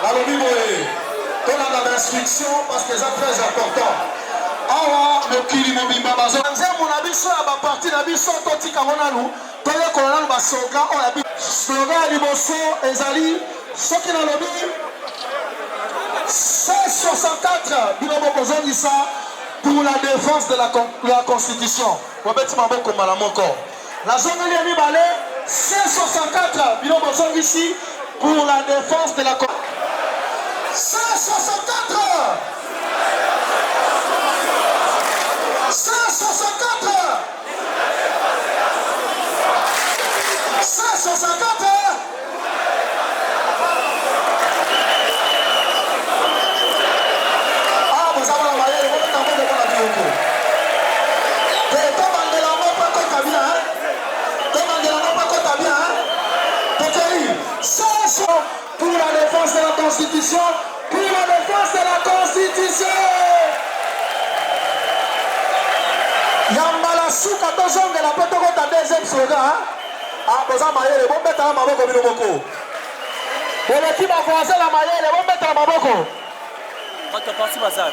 La lobby boy, on a l'instruction parce que c'est très important. Awa mokili mobimba bazo. Nze mon abiso ya ba parti na biso totika ngona lu. Toye kolona lu ba slogan o ya bi. Slogan liboso ezali soki na lobby 164 bilobo kozongisa pour la défense de la constitution. Wabeti maboko malamoko. La zone ya mibale 164 bilobo kozongisi pour la défense de la constitution. 164 164 164 Ah, vous avez la maille, vous avez la maille. Pour la défense de la Constitution, pour la défense de la Constitution. Yambala souka tozonge la petoko ta deuxième slogan. Ah, boza mayele, bon mettre la maboko biloboko. Bon équipe a croisé la mayele, bon mettre la maboko. Quand tu parti bazar.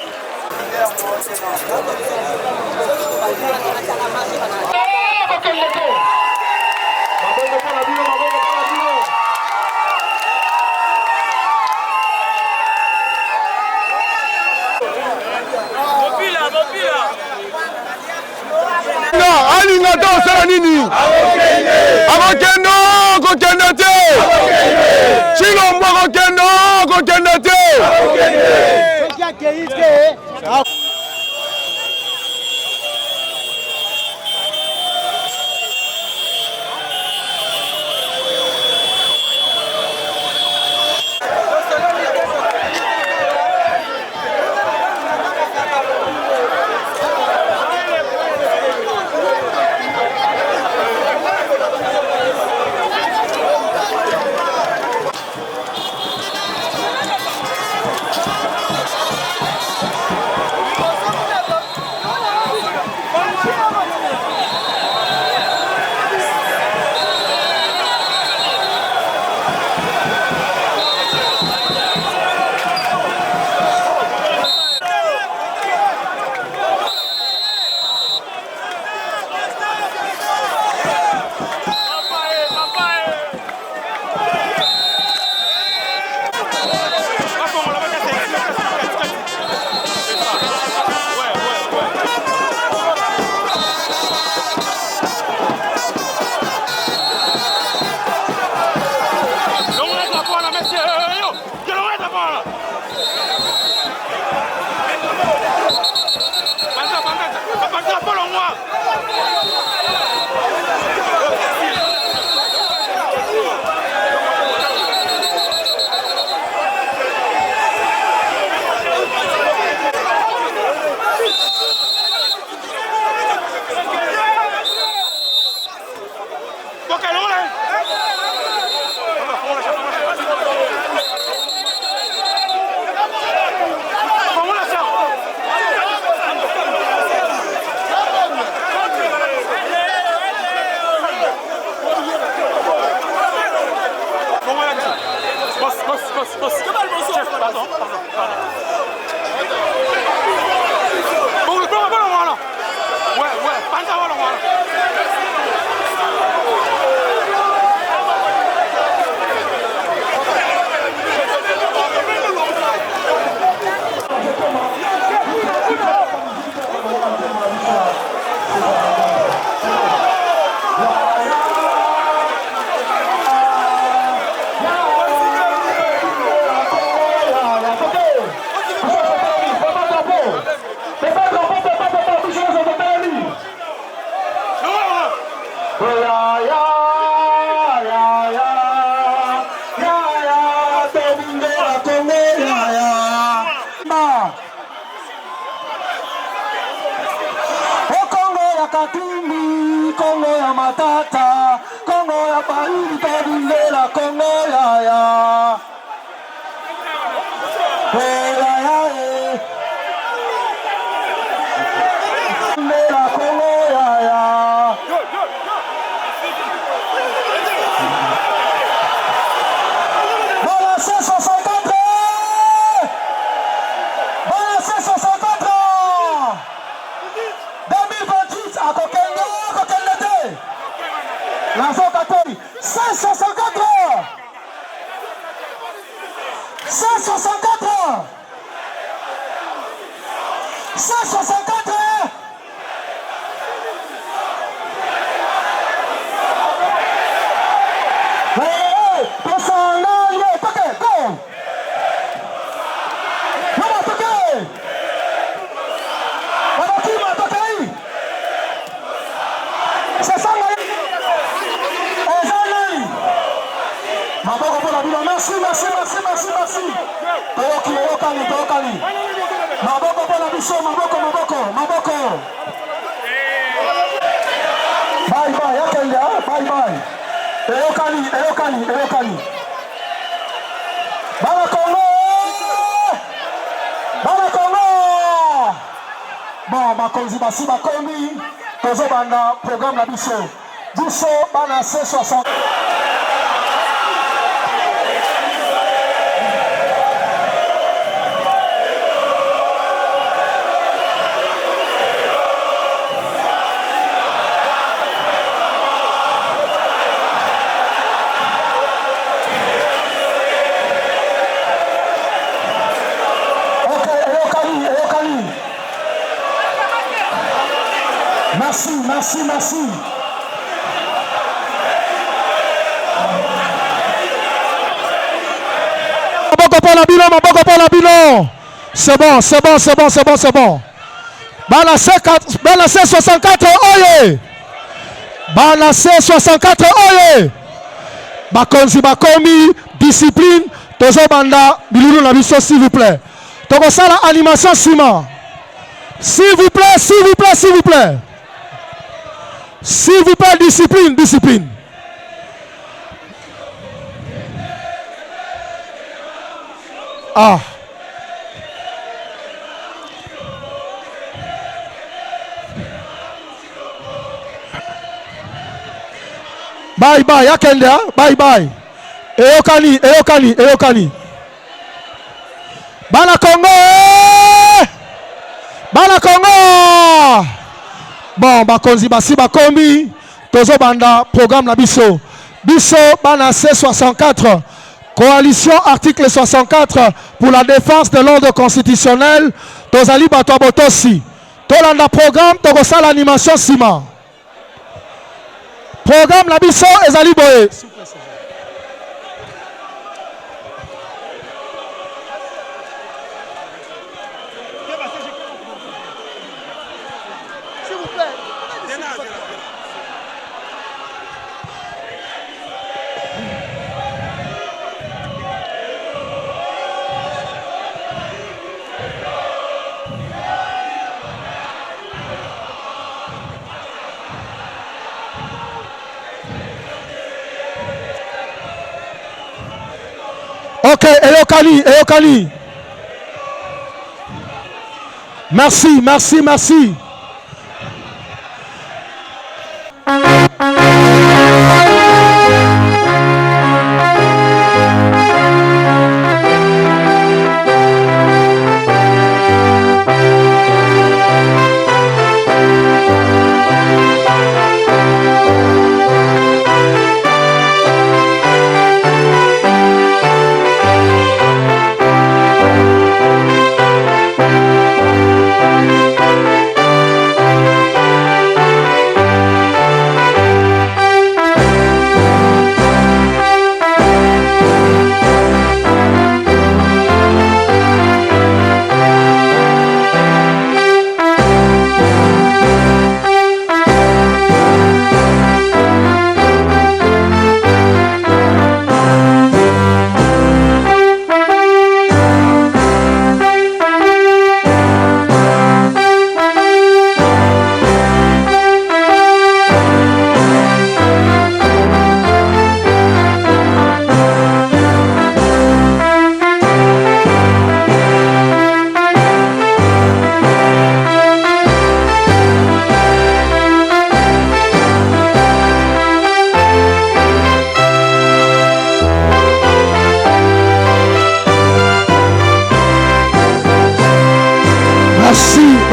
alinga to osala nini akokendo kokende te Chilombo kokende te Congo ya Katumbi, Congo ya Matata, Congo bayi tobinde la Congo ya. La Congo ya. Voilà, c'est 64. Voilà, c'est 64. 2028 à Kokendo, Kokendete. La Zokatoi, 564. 564. 564. Merci. Tokali. Maboko pour la biso, maboko. Bye, yakende, bye. Eyokani. Bala Congo. Bon, bakonzi basi bakomi, tozo banda programme la biso. Biso bana C60. Merci. Maboko pour la bilan. C'est bon. Bala C64 oye. Bala C64 oye. Bakonzi bakomi discipline tozo banda bilulu na biso s'il vous plaît. Toko sala animation sima. S'il vous plaît. S'il vous plaît, discipline. Ah. Bye, yakende, bye. Eyokani. Bala Congo. Bon, bakonzi basi bakomi tozo banda programme la biso bana C64 coalition article 64 pour la défense de l'ordre constitutionnel tozali bato botosi tolanda programme tokosa l'animation sima programme la biso ezali boye. Ok, Eyokani. Merci.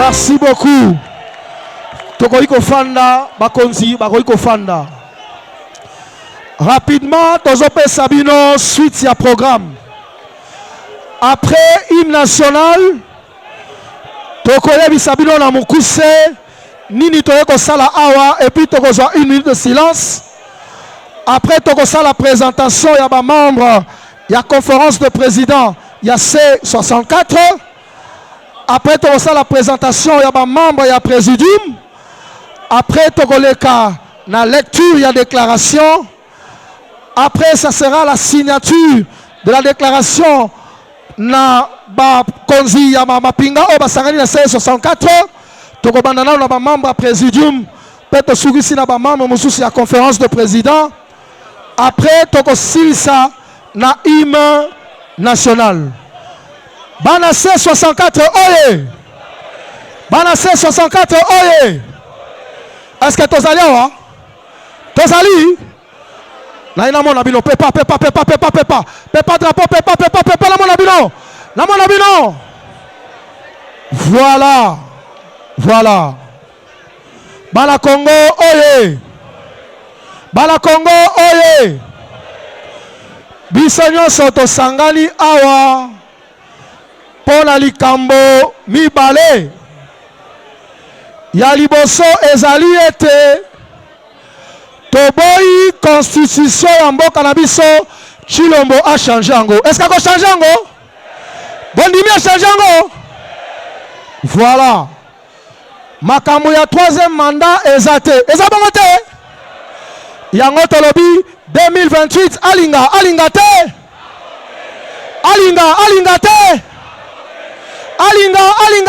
Merci beaucoup. Tokoiko Fanda, Bakonzi, Bakoiko Fanda. Rapidement, Tozope Sabino, suite à programme. Après hymne national, Tokoyebi Sabino na Mukuse, Nini Toyeko Sala Awa, et puis Tokozoa 1 minute de silence. Après Tokosa la présentation, il y a des membres, il y a conférence de président, il y a C64. Après Tokosa la présentation, il y a des membres, il y a présidium. Après Tokoleka, la lecture, il y a déclaration. Après, ça sera la signature de la déclaration. Na ba konzi ya mapinga o basangani na C64. Tokobandana na ba membre présidium. Peut-être sugisi na ba membre mususi ya conférence de président. Après, toko silisa na hymne national. Bana C64 oye. Bana C64 oye. Est-ce que tozali awa? Tozali? Na ina mona bino pepa drapeau pepa la mona bino. La mona bino. Voilà. Bana Congo oye. Bala Congo oye. Biso nyonso tosangani awa pona likambo mibale. Ya liboso ezali ete toboyi constitution ya mboka na biso Chilombo a changé yango. Est-ce qu'il a changé yango? Bondimi a changé yango? Voilà. Makambo ya 3e mandat ezate. Ezabongo te? Yango tolobi 2028 alinga te. Alinga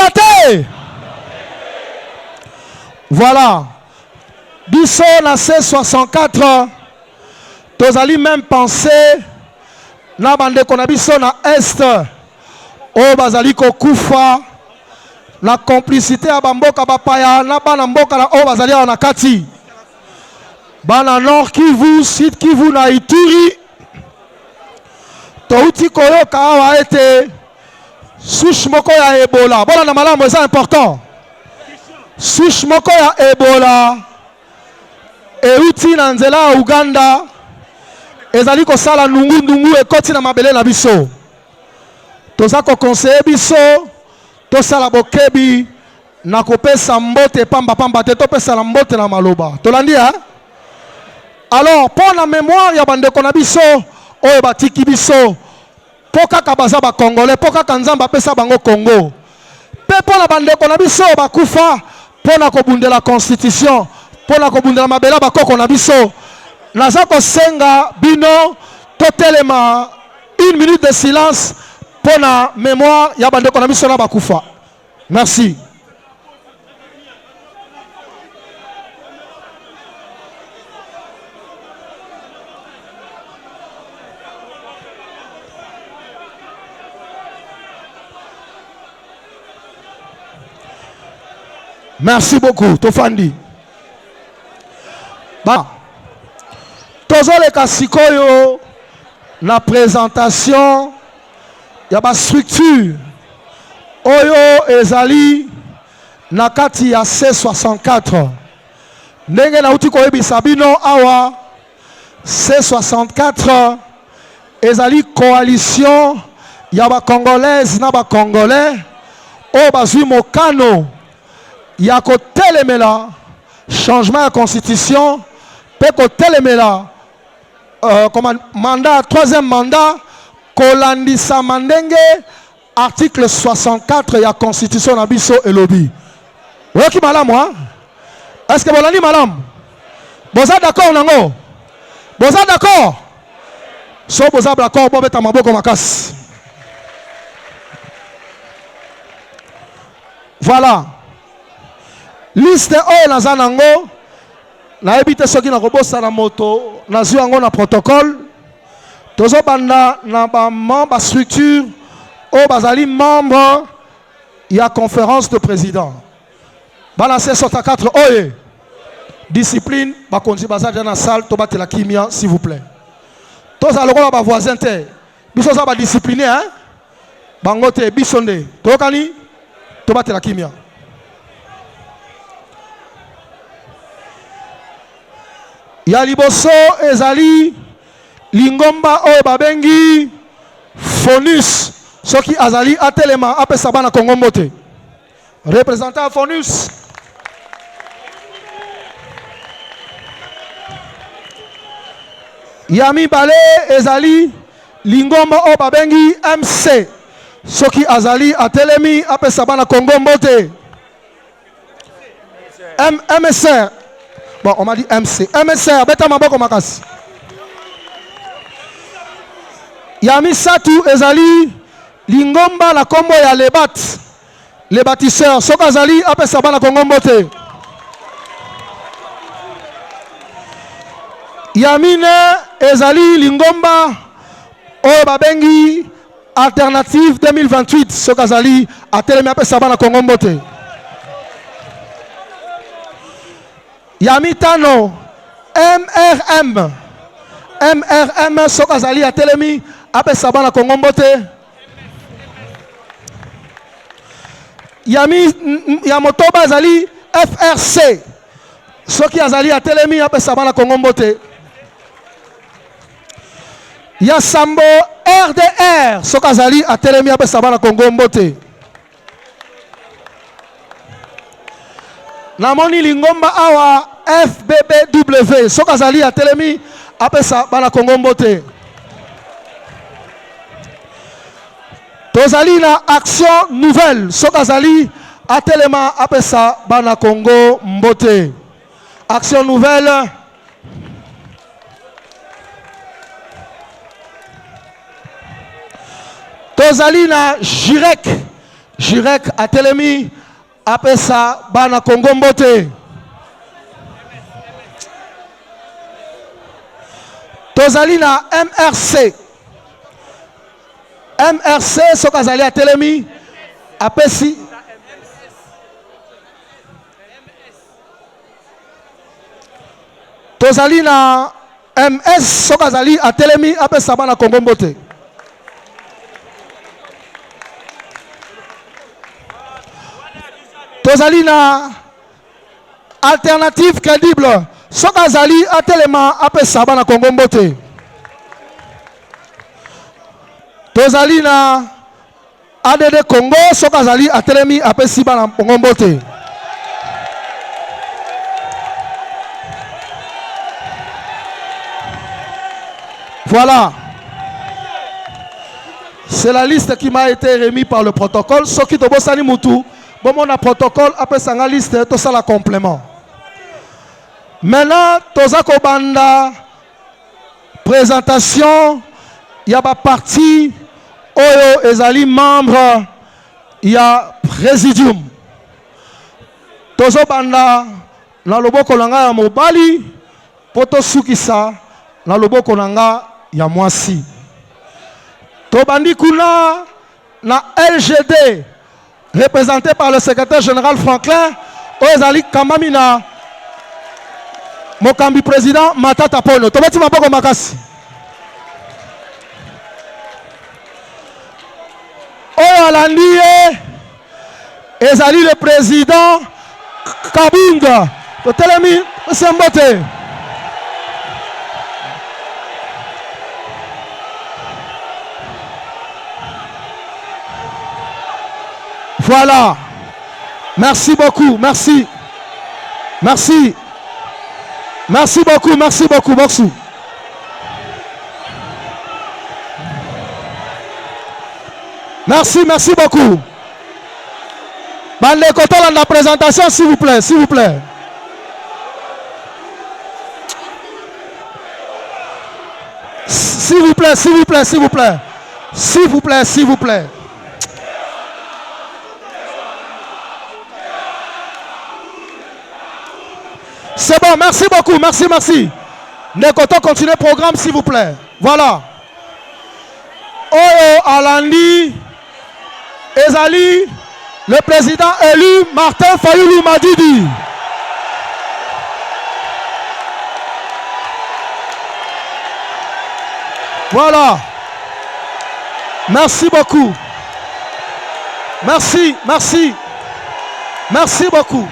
te. Voilà. Biso na C64 tozali même penser na bande kona biso na est o bazali ko kufa la complicité ya bamboka bapaya na bana mboka na o bazali na kati. Bana Nord Kivu, Sud Kivu na Ituri. Touti koyoka awa ete souche moko ya Ebola. Bona na malamu eza important. Souche moko ya Ebola euti na nzela ya Uganda. Ezali kosala ndungu ekoti na mabele na biso. Toza ko conseiller biso tosala bokebi na kopesa mbote pamba te topesa la mbote na maloba. Tolandi ha? Alors, pour la mémoire, il y a des konabiso, oyo batiki biso, poka kabaza ba Congolais, poka kanzamba pesa bango Congo. Pe pour la bande konabiso bakufa, pour la kobunde la constitution, pour la kobunde la mabela bako konabiso. Nazako senga bino totelema 1 minute de silence pour la mémoire, il y a bande konabiso na bakufa. Merci. Merci beaucoup, Tofandi. Bah, tozo le kasikoyo la présentation ya ba structure oyo ezali na kati ya C64. Ndenge na uti koyebisa bino awa C64 ezali coalition ya ba congolaise na ba congolais o bazwi mokano ya ko telemela changement de constitution pe ko telemela mandat 3e mandat kolandisa mandenge article 64 ya constitution na biso elobi. Oki malamu hein? Est-ce que bolandi malamu? Boza d'accord nango? Boza d'accord? So boza d'accord bo beta maboko makasi. Voilà. Liste oyo naza nango nayebi te soki nakobosa na moto nazwi yango na protocole. Tozobanda na ba structure oyo bazali membre ya conférence de président. Bana C64 oye discipline bakonzi baza na salle tobatela kimia s'il vous plaît. Toza lokola ba voisin te biso za ba discipliné hein bango te biso nde tokani tobatela kimia. ya liboso ezali lingomba oyo babengi Fonus soki azali atelema apesa bana Kongo mbote. Représentant Fonus. Yami Bale ezali lingomba oyo babengi MC soki azali atelemi apesa bana Kongo mbote. MSR. Bon, on m'a dit MC. MSR, beta maboko makasi. Yami Satu ezali lingomba la kombo ya Lebat. Les bâtisseurs, soki azali apesa bana Kongo mbote. Yamine ezali lingomba oyo babengi Alternative 2028 soki azali atelemi apesa bana Kongo mbote. Yami Tano MRM soki azali atelemi apesa bana Kongo mbote. Yami Yamotoba azali FRC soki azali atelemi apesa bana Kongo mbote. Yasambo RDR soki azali atelemi apesa bana Kongo mbote. Namoni lingomba awa FBBW soki azali atelemi apesa bana Kongo mbote. Tozali na Action Nouvelle soki azali atelema apesa bana Kongo mbote. Action Nouvelle. Tozali na Jirek atelemi apesa bana Kongo mbote. Tozali na MRC soki azali atelemi apesi. Tozali na MS soki azali atelemi apesa bana Kongo mbote. Tozali na Alternative Crédible soki azali atelema apesa bana Kongo mbote. Tozali na ADD Congo soki azali atelemi apesi bana Kongo mbote. Voilà. C'est la liste qui m'a été remise par le protocole. Soki tobosani mutu, bon mon protocole apesa nga liste to sala complément. Maintenant, tozako banda présentation ya ba parti oyo ezali membre ya Presidium. Tozo banda na loboko nanga ya mobali poto sukisa na loboko nanga ya mwasi. Tobandi kuna na LGD représenté par le secrétaire général Franklin oyo ezali kamami na Mokambi président Matata Pono. Tobeti maboko makasi. Oyo alandi ezali le président Kabunga. Totelemi sembote. Voilà. Merci beaucoup. Merci. Merci. Merci beaucoup. Merci beaucoup. Merci. Merci, merci beaucoup. Bande Kotola, la présentation, s'il vous plaît, s'il vous plaît. S'il vous plaît, s'il vous plaît, s'il vous plaît. S'il vous plaît, s'il vous plaît. C'est bon, merci beaucoup, merci, merci. Nekoto, continuez le programme, s'il vous plaît. Voilà. Oyo Alandi, ezali, le président élu Martin Fayoulou Madidi. Voilà. Merci beaucoup. Merci, merci. Merci beaucoup.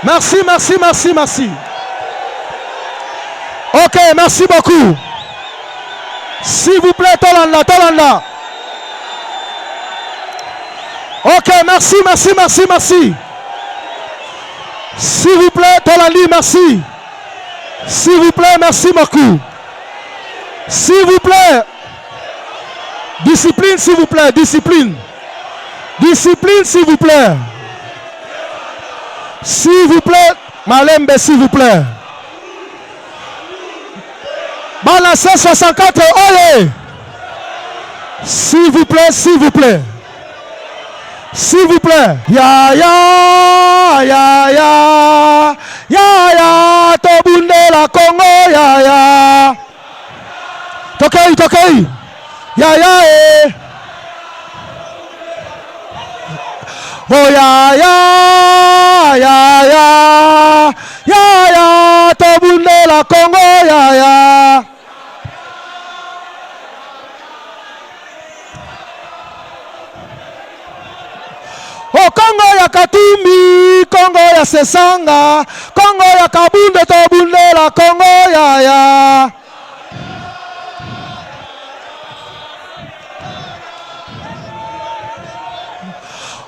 Merci, merci, merci, merci. Ok, merci beaucoup. S'il vous plaît, Tolanda, Tolanda. Ok, merci, merci, merci, merci. S'il vous plaît, Tolandi, merci. S'il vous plaît, merci beaucoup. S'il vous plaît. Discipline, s'il vous plaît, discipline. Discipline, s'il vous plaît. S'il vous plaît, Malembe, s'il vous plaît. Balancez 64, allez. S'il vous plaît, s'il vous plaît. S'il vous plaît. Ya ya ya ya ya ya Tobunde la Congo ya ya. Tokei tokei. Ya ya eh. Oh ya ya ya ya ya ya Tobunde la Congo ya ya. Oh Congo ya Katumbi, Congo ya Sesanga, Congo ya Kabunde Tobunde la Congo ya ya.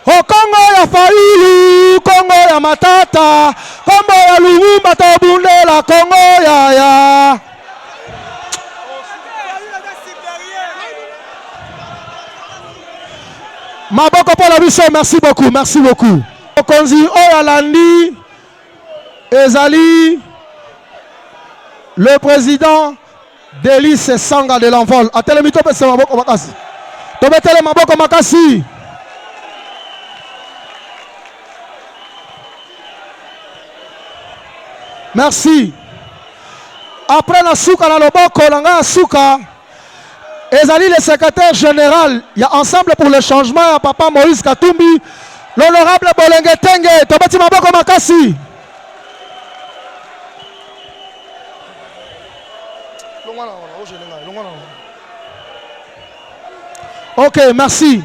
Oh Congo ya Fayulu, Congo ya Matata, Congo ya Lumumba Tobunde la Congo ya ya. Maboko pour la biso, merci beaucoup, merci beaucoup. Okonzi Oyalandi, Ezali, le président d'Élise Sanga de l'Envol. Atelemi tope se maboko makasi. Tope tele maboko makasi. Merci. Après la souka na loboko, langa souka. Ezali le secrétaire général, il y a Ensemble pour le changement, il y a Papa Moïse Katumbi, l'honorable Bolenge Tenge, Tobati Maboko Makasi. Ok, merci.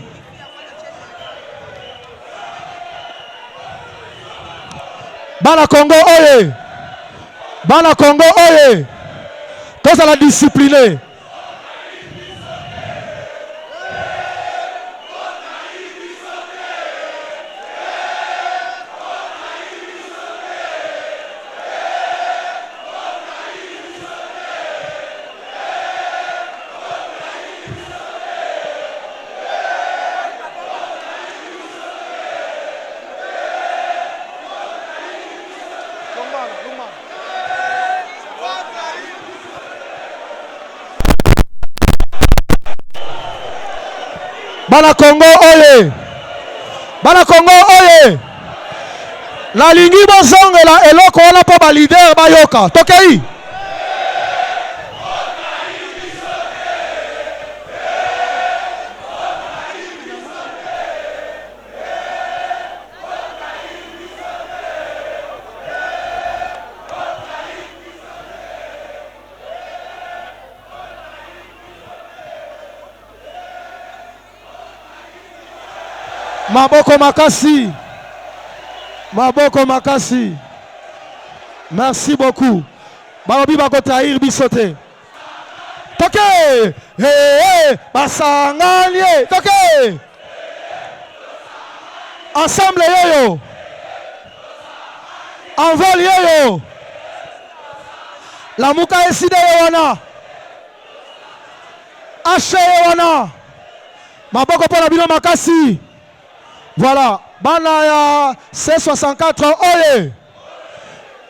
Bana Congo, oye. Bana Congo, oye. Tous à la discipline. Bana Congo oye. Bana Congo oye. La lingi bozongela eloko wana po ba leader bayoka. Tokei. Maboko Makasi. Maboko Makasi. Merci beaucoup. Barobi bako trahir bisote. Toke. Hey, basanganie. Toke. Ensemble yoyo. Envol yoyo. La muka eside yowana. Ashe yowana. Maboko pona bino Makasi. Voilà, bana ya C64 oye.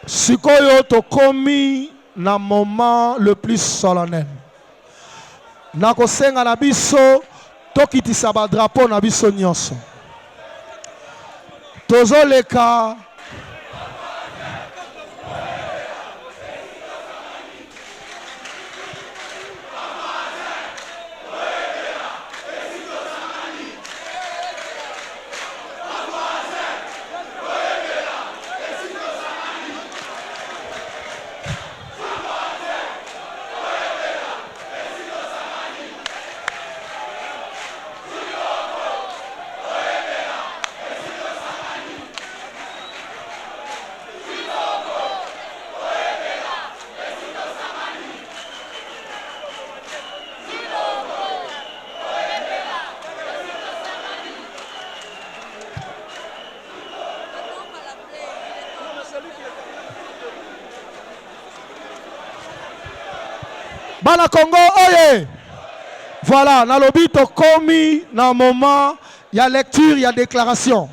Sikoyo tokomi na moment le plus solennel. Nakosenga na biso tokitisa ba drapeau na biso nyonso. Tozoleka Bana Congo, oye. Voilà, na lobi to komi na moment, il y a lecture, il y a déclaration.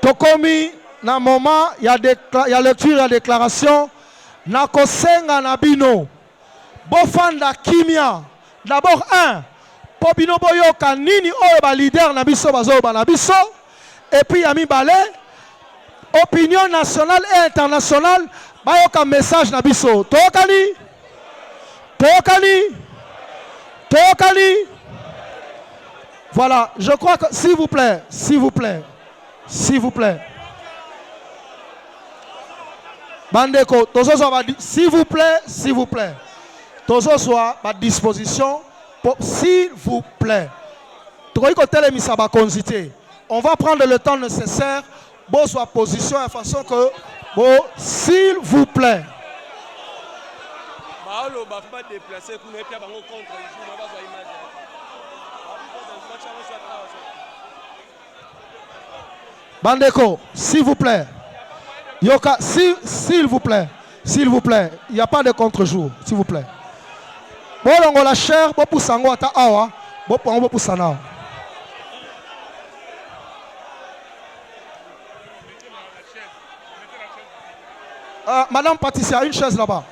To komi na moment, il y a lecture, il y a déclaration. Na kosenga na bino. Bofanda kimia. D'abord un. Po bino boyoka nini oyo ba leader na biso bazo ba na biso. Et puis yami balé. Opinion nationale et internationale. Bayoka message na biso. Tokali. Tokali. Tokali. Voilà, je crois que, s'il vous plaît, s'il vous plaît, s'il vous plaît. Bandeko, s'il vous plaît, s'il vous plaît. Tozo soit à disposition, s'il vous plaît. On va prendre le temps nécessaire pour soit position de façon que, s'il vous plaît. Bandeko, s'il vous plaît. Yoka, s'il vous plaît. S'il vous plaît. Il n'y a pas de contre-jour. S'il vous plaît. Bon, la chair, bon pour sango ata awa, bon pour sana. Madame Patricia, une chaise là-bas.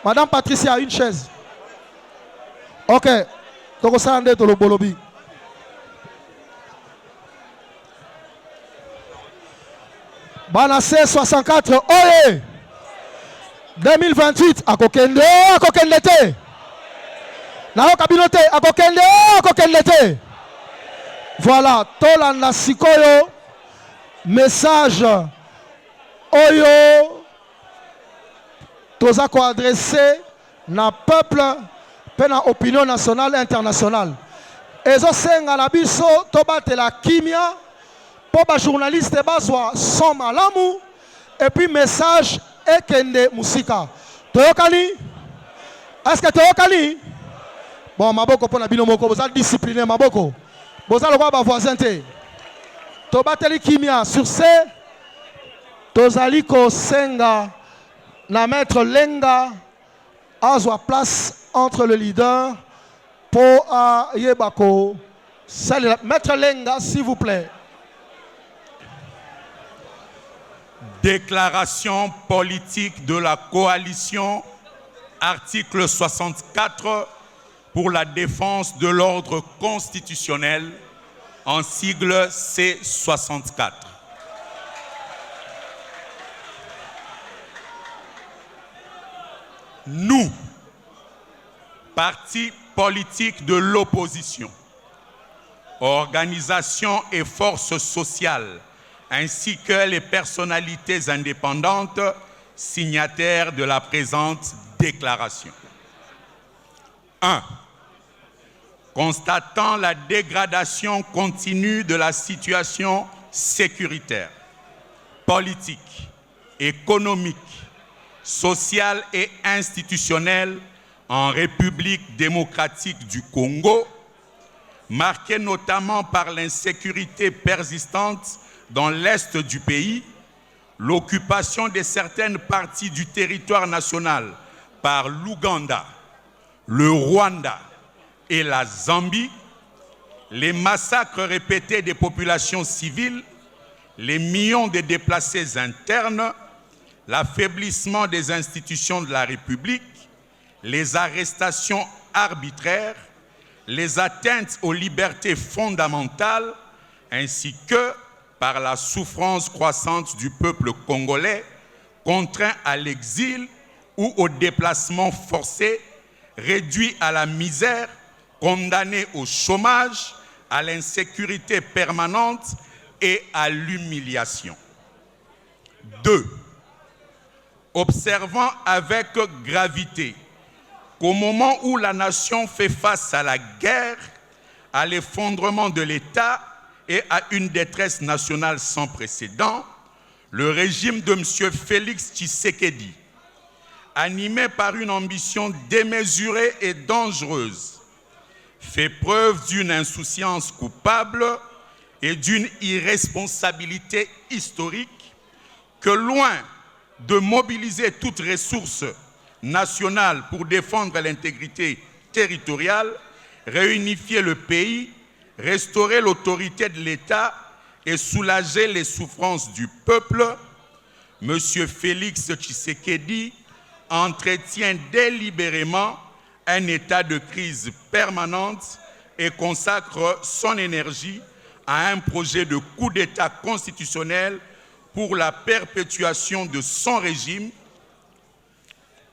Madame Patricia, une chaise. Ok. Donc, ça en est dans le bolobi. Banassé 64, oye! 2028, à Kokende te. Nao kabinote, à Kokende te. Voilà, Tolanda Sikoyo, message oyo. Tozako adressé na peuple pe na opinion nationale et internationale. Ezo senga na biso tobate la kimia pour ba journaliste bazwa son malamu et puis message ekende musika. Toyokani? Est-ce que toyokani? Bon, maboko pona bino moko boza discipliné maboko. Boza lokwa ba voisin te. Tobate li kimia sur ce tozali ko senga na maître Lenga azwa place entre le leader pour Yebako. Maître Lenga, s'il vous plaît. Déclaration politique de la coalition, article 64, pour la défense de l'ordre constitutionnel, en sigle C64. Nous, partis politiques de l'opposition, organisations et forces sociales, ainsi que les personnalités indépendantes signataires de la présente déclaration. 1. Constatant la dégradation continue de la situation sécuritaire, politique, économique, sociale et institutionnelle en République démocratique du Congo, marquée notamment par l'insécurité persistante dans l'est du pays, l'occupation de certaines parties du territoire national par l'Ouganda, le Rwanda et la Zambie, les massacres répétés des populations civiles, les millions de déplacés internes, l'affaiblissement des institutions de la République, les arrestations arbitraires, les atteintes aux libertés fondamentales, ainsi que par la souffrance croissante du peuple congolais, contraint à l'exil ou au déplacement forcé, réduit à la misère, condamné au chômage, à l'insécurité permanente et à l'humiliation. 2. Observant avec gravité qu'au moment où la nation fait face à la guerre, à l'effondrement de l'État et à une détresse nationale sans précédent, le régime de M. Félix Tshisekedi, animé par une ambition démesurée et dangereuse, fait preuve d'une insouciance coupable et d'une irresponsabilité historique que, loin de mobiliser toutes ressources nationales pour défendre l'intégrité territoriale, réunifier le pays, restaurer l'autorité de l'État et soulager les souffrances du peuple, M. Félix Tshisekedi entretient délibérément un état de crise permanente et consacre son énergie à un projet de coup d'État constitutionnel pour la perpétuation de son régime.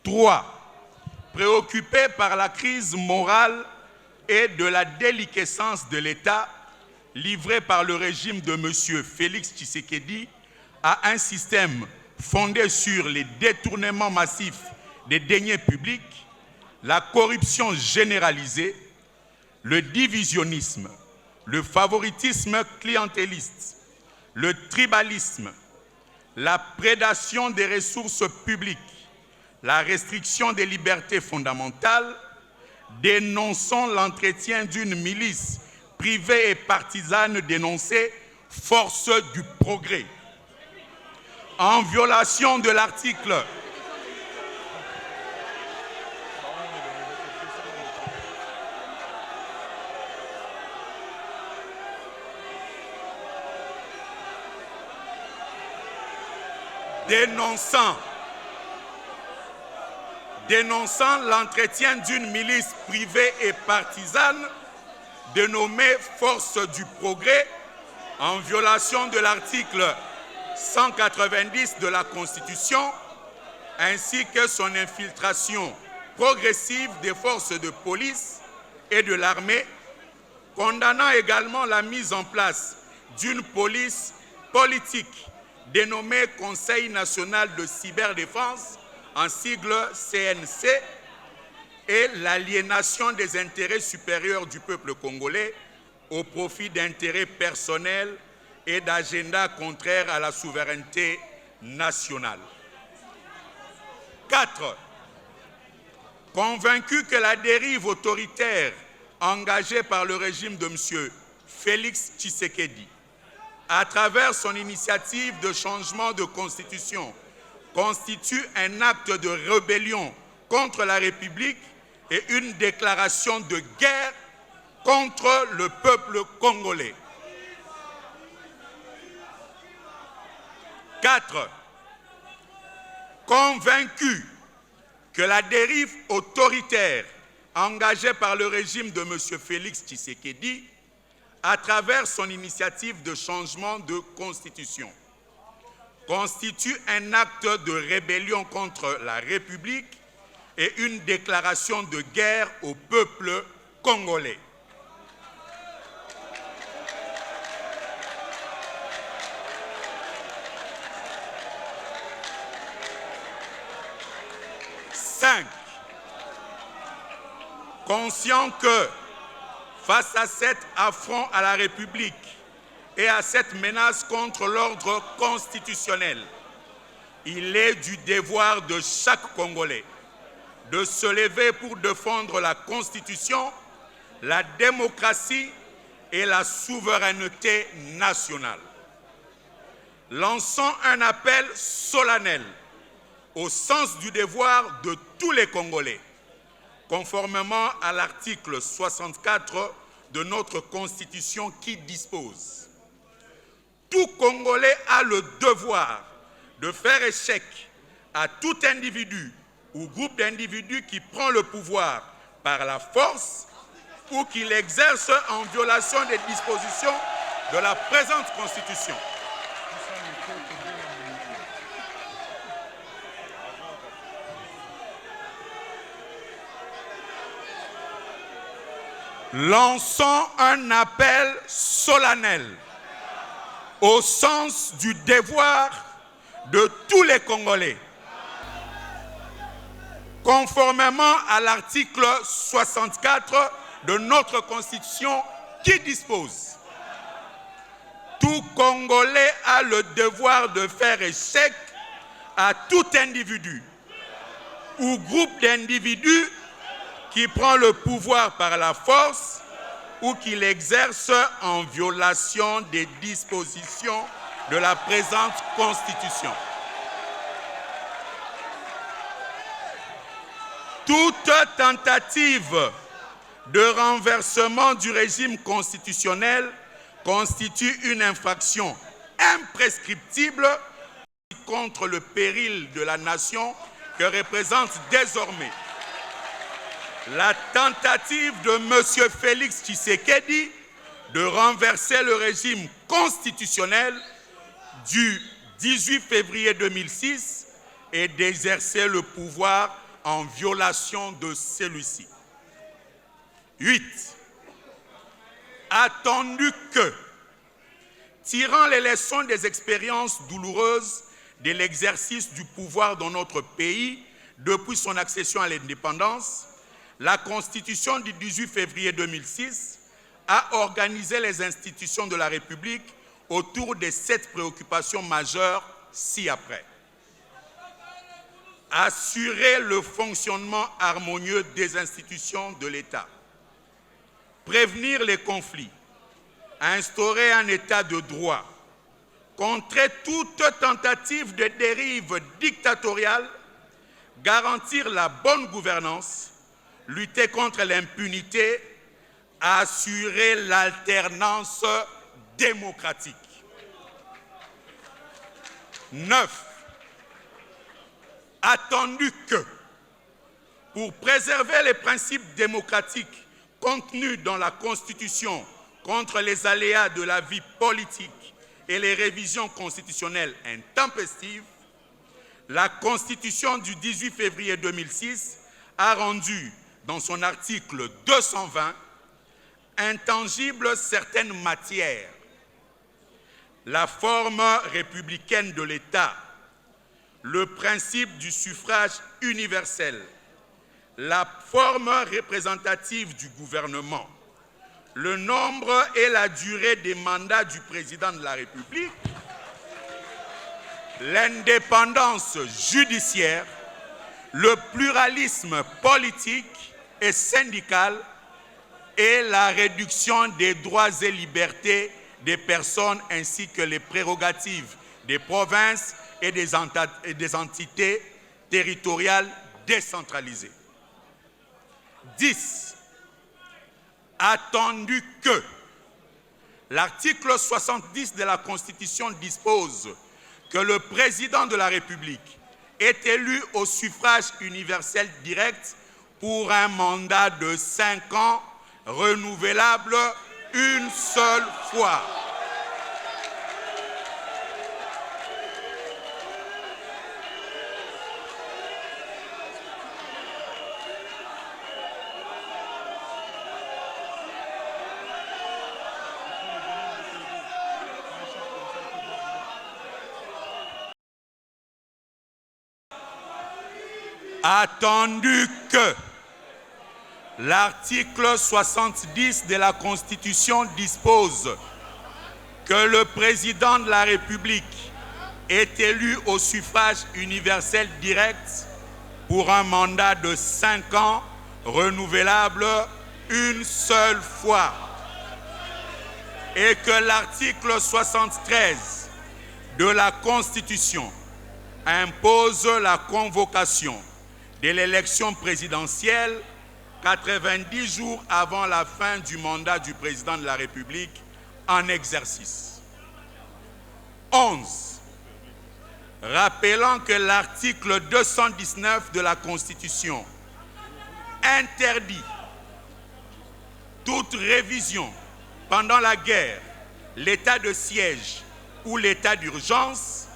3. Préoccupé par la crise morale et de la déliquescence de l'État livrée par le régime de M. Félix Tshisekedi à un système fondé sur les détournements massifs des deniers publics, la corruption généralisée, le divisionnisme, le favoritisme clientéliste, le tribalisme, la prédation des ressources publiques, la restriction des libertés fondamentales, dénonçant l'entretien d'une milice privée et partisane dénoncée force du progrès. En violation de l'article dénonçant l'entretien d'une milice privée et partisane dénommée Force du Progrès, en violation de l'article 190 de la Constitution, ainsi que son infiltration progressive des forces de police et de l'armée, condamnant également la mise en place d'une police politique dénommée Conseil national de cyberdéfense, en sigle CNC, et l'aliénation des intérêts supérieurs du peuple congolais au profit d'intérêts personnels et d'agendas contraires à la souveraineté nationale. 4. Convaincu que la dérive autoritaire engagée par le régime de M. Félix Tshisekedi, à travers son initiative de changement de constitution, constitue un acte de rébellion contre la République et une déclaration de guerre contre le peuple congolais. 4. Convaincu que la dérive autoritaire engagée par le régime de M. Félix Tshisekedi, à travers son initiative de changement de constitution, constitue un acte de rébellion contre la République et une déclaration de guerre au peuple congolais. Conscient que, face à cet affront à la République et à cette menace contre l'ordre constitutionnel, il est du devoir de chaque Congolais de se lever pour défendre la Constitution, la démocratie et la souveraineté nationale. Lançons un appel solennel au sens du devoir de tous les Congolais, conformément à l'article 64 de notre Constitution qui dispose: tout Congolais a le devoir de faire échec à tout individu ou groupe d'individus qui prend le pouvoir par la force ou qui l'exerce en violation des dispositions de la présente Constitution. Lançons un appel solennel au sens du devoir de tous les Congolais, conformément à l'article 64 de notre Constitution qui dispose: tout Congolais a le devoir de faire échec à tout individu ou groupe d'individus qui prend le pouvoir par la force ou qui l'exerce en violation des dispositions de la présente Constitution. Toute tentative de renversement du régime constitutionnel constitue une infraction imprescriptible contre le péril de la nation que représente désormais la tentative de M. Félix Tshisekedi de renverser le régime constitutionnel du 18 février 2006 et d'exercer le pouvoir en violation de celui-ci. 8. Attendu que, tirant les leçons des expériences douloureuses de l'exercice du pouvoir dans notre pays depuis son accession à l'indépendance, la Constitution du 18 février 2006 a organisé les institutions de la République autour de 7 préoccupations majeures ci-après. Assurer le fonctionnement harmonieux des institutions de l'État, prévenir les conflits, instaurer un état de droit, contrer toute tentative de dérive dictatoriale, garantir la bonne gouvernance, lutter contre l'impunité, assurer l'alternance démocratique. 9. Attendu que, pour préserver les principes démocratiques contenus dans la Constitution contre les aléas de la vie politique et les révisions constitutionnelles intempestives, la Constitution du 18 février 2006 a rendu, dans son article 220, intangibles certaines matières. La forme républicaine de l'État, le principe du suffrage universel, la forme représentative du gouvernement, le nombre et la durée des mandats du président de la République, l'indépendance judiciaire, le pluralisme politique et syndical et la réduction des droits et libertés des personnes ainsi que les prérogatives des provinces et des entités territoriales décentralisées. 10. Attendu que l'article 70 de la Constitution dispose que le président de la République est élu au suffrage universel direct pour un mandat de 5 ans renouvelable une seule fois. Attendu que l'article 70 de la Constitution dispose que le président de la République est élu au suffrage universel direct pour un mandat de 5 ans renouvelable une seule fois et que l'article 73 de la Constitution impose la convocation de l'élection présidentielle 90 jours avant la fin du mandat du président de la République en exercice. 11. Rappelant que l'article 219 de la Constitution interdit toute révision pendant la guerre, l'état de siège ou l'état d'urgence,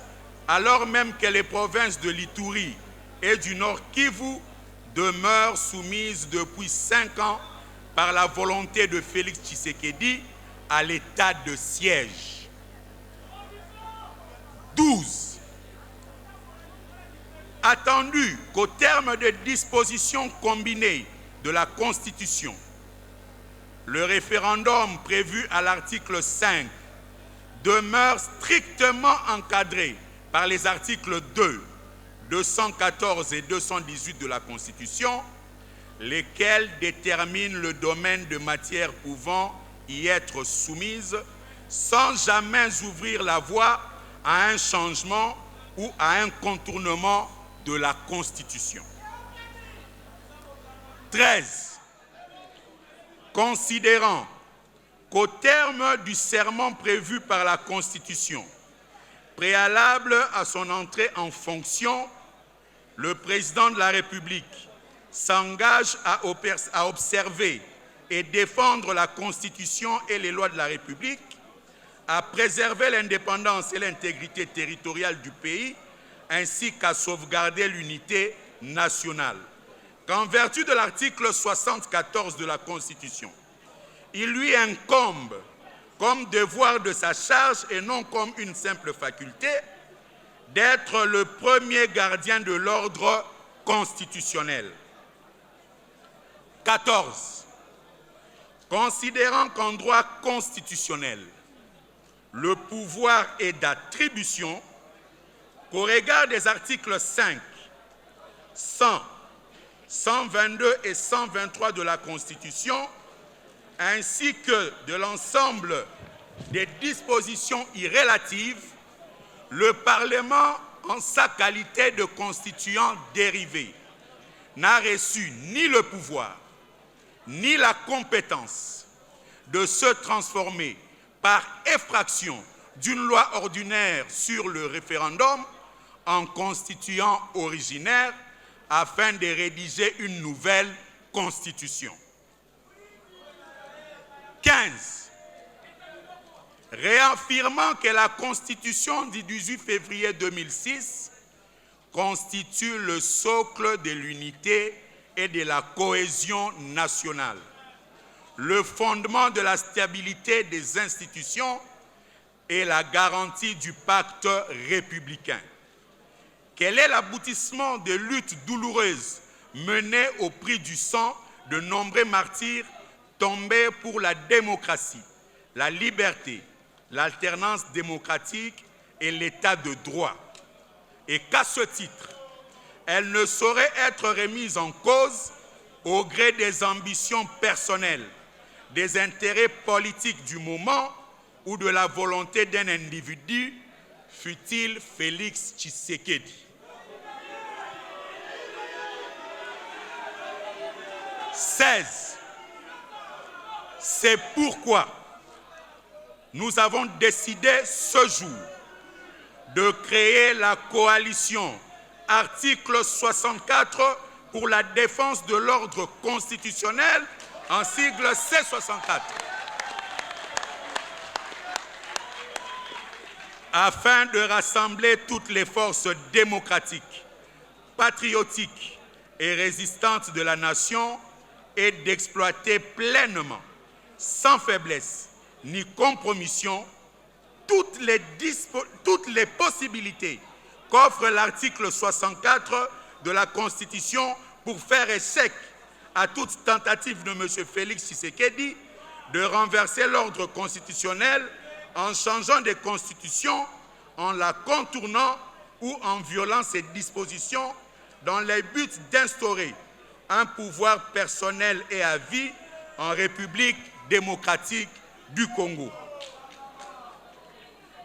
alors même que les provinces de l'Ituri et du Nord Kivu demeurent soumises depuis 5 ans par la volonté de Félix Tshisekedi à l'état de siège. 12. Attendu qu'au terme des dispositions combinées de la Constitution, le référendum prévu à l'article 5 demeure strictement encadré par les articles 2, 214 et 218 de la Constitution, lesquels déterminent le domaine de matière pouvant y être soumise sans jamais ouvrir la voie à un changement ou à un contournement de la Constitution. 13. Considérant qu'au terme du serment prévu par la Constitution, préalable à son entrée en fonction, le président de la République s'engage à observer et défendre la Constitution et les lois de la République, à préserver l'indépendance et l'intégrité territoriale du pays, ainsi qu'à sauvegarder l'unité nationale. Qu'en vertu de l'article 74 de la Constitution, il lui incombe, comme devoir de sa charge et non comme une simple faculté, d'être le premier gardien de l'ordre constitutionnel. 14. Considérant qu'en droit constitutionnel, le pouvoir est d'attribution, qu'au regard des articles 5, 100, 122 et 123 de la Constitution, ainsi que de l'ensemble des dispositions irrélatives, le Parlement, en sa qualité de constituant dérivé, n'a reçu ni le pouvoir, ni la compétence de se transformer par effraction d'une loi ordinaire sur le référendum en constituant originaire afin de rédiger une nouvelle constitution. 15. Réaffirmant que la Constitution du 18 février 2006 constitue le socle de l'unité et de la cohésion nationale, le fondement de la stabilité des institutions et la garantie du pacte républicain. Quel est l'aboutissement des luttes douloureuses menées au prix du sang de nombreux martyrs tombés pour la démocratie, la liberté, l'alternance démocratique et l'état de droit, et qu'à ce titre, elle ne saurait être remise en cause au gré des ambitions personnelles, des intérêts politiques du moment ou de la volonté d'un individu, fût-il Félix Tshisekedi. 16. C'est pourquoi nous avons décidé ce jour de créer la coalition article 64 pour la défense de l'ordre constitutionnel, en sigle C64, afin de rassembler toutes les forces démocratiques, patriotiques et résistantes de la nation et d'exploiter pleinement, sans faiblesse ni compromission, toutes les possibilités qu'offre l'article 64 de la Constitution pour faire échec à toute tentative de M. Félix Tshisekedi de renverser l'ordre constitutionnel en changeant de constitution, en la contournant ou en violant ses dispositions dans le but d'instaurer un pouvoir personnel et à vie en République démocratique du Congo.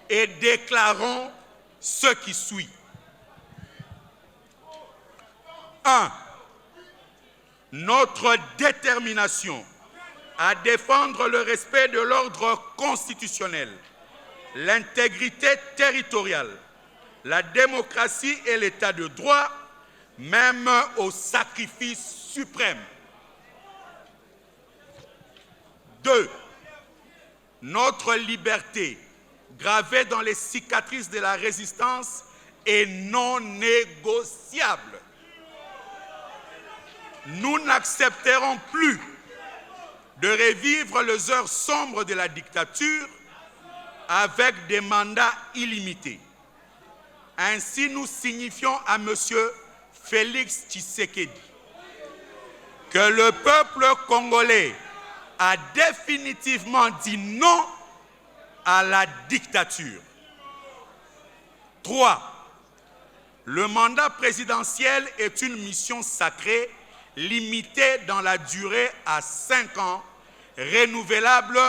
Et déclarons ce qui suit. 1. Notre détermination à défendre le respect de l'ordre constitutionnel, l'intégrité territoriale, la démocratie et l'état de droit, même au sacrifice suprême. 2. Notre liberté, gravée dans les cicatrices de la résistance, est non négociable. Nous n'accepterons plus de revivre les heures sombres de la dictature avec des mandats illimités. Ainsi, nous signifions à M. Félix Tshisekedi que le peuple congolais a définitivement dit non à la dictature. 3. Le mandat présidentiel est une mission sacrée limitée dans la durée à 5 ans, renouvelable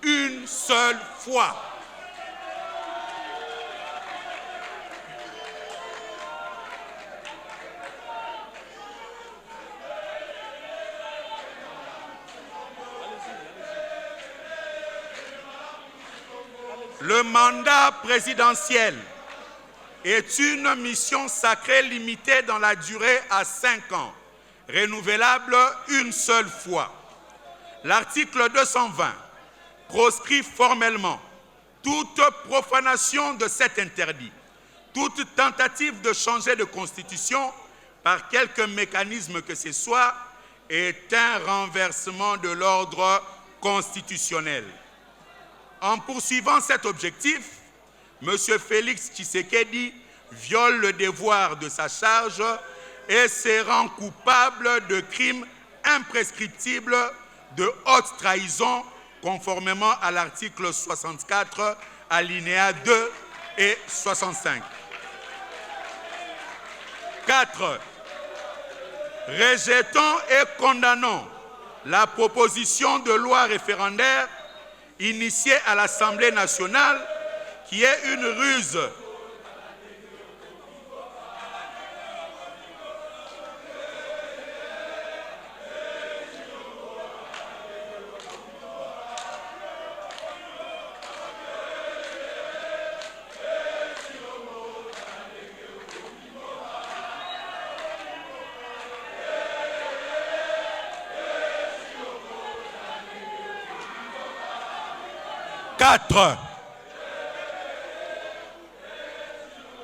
une seule fois. Le mandat présidentiel est une mission sacrée limitée dans la durée à 5 ans, renouvelable une seule fois. L'article 220 proscrit formellement toute profanation de cet interdit, toute tentative de changer de constitution par quelque mécanisme que ce soit est un renversement de l'ordre constitutionnel. En poursuivant cet objectif, M. Félix Tshisekedi viole le devoir de sa charge et se rend coupable de crimes imprescriptibles de haute trahison conformément à l'article 64, alinéa 2 et 65. 4. Rejetons et condamnons la proposition de loi référendaire initiée à l'Assemblée nationale qui est une ruse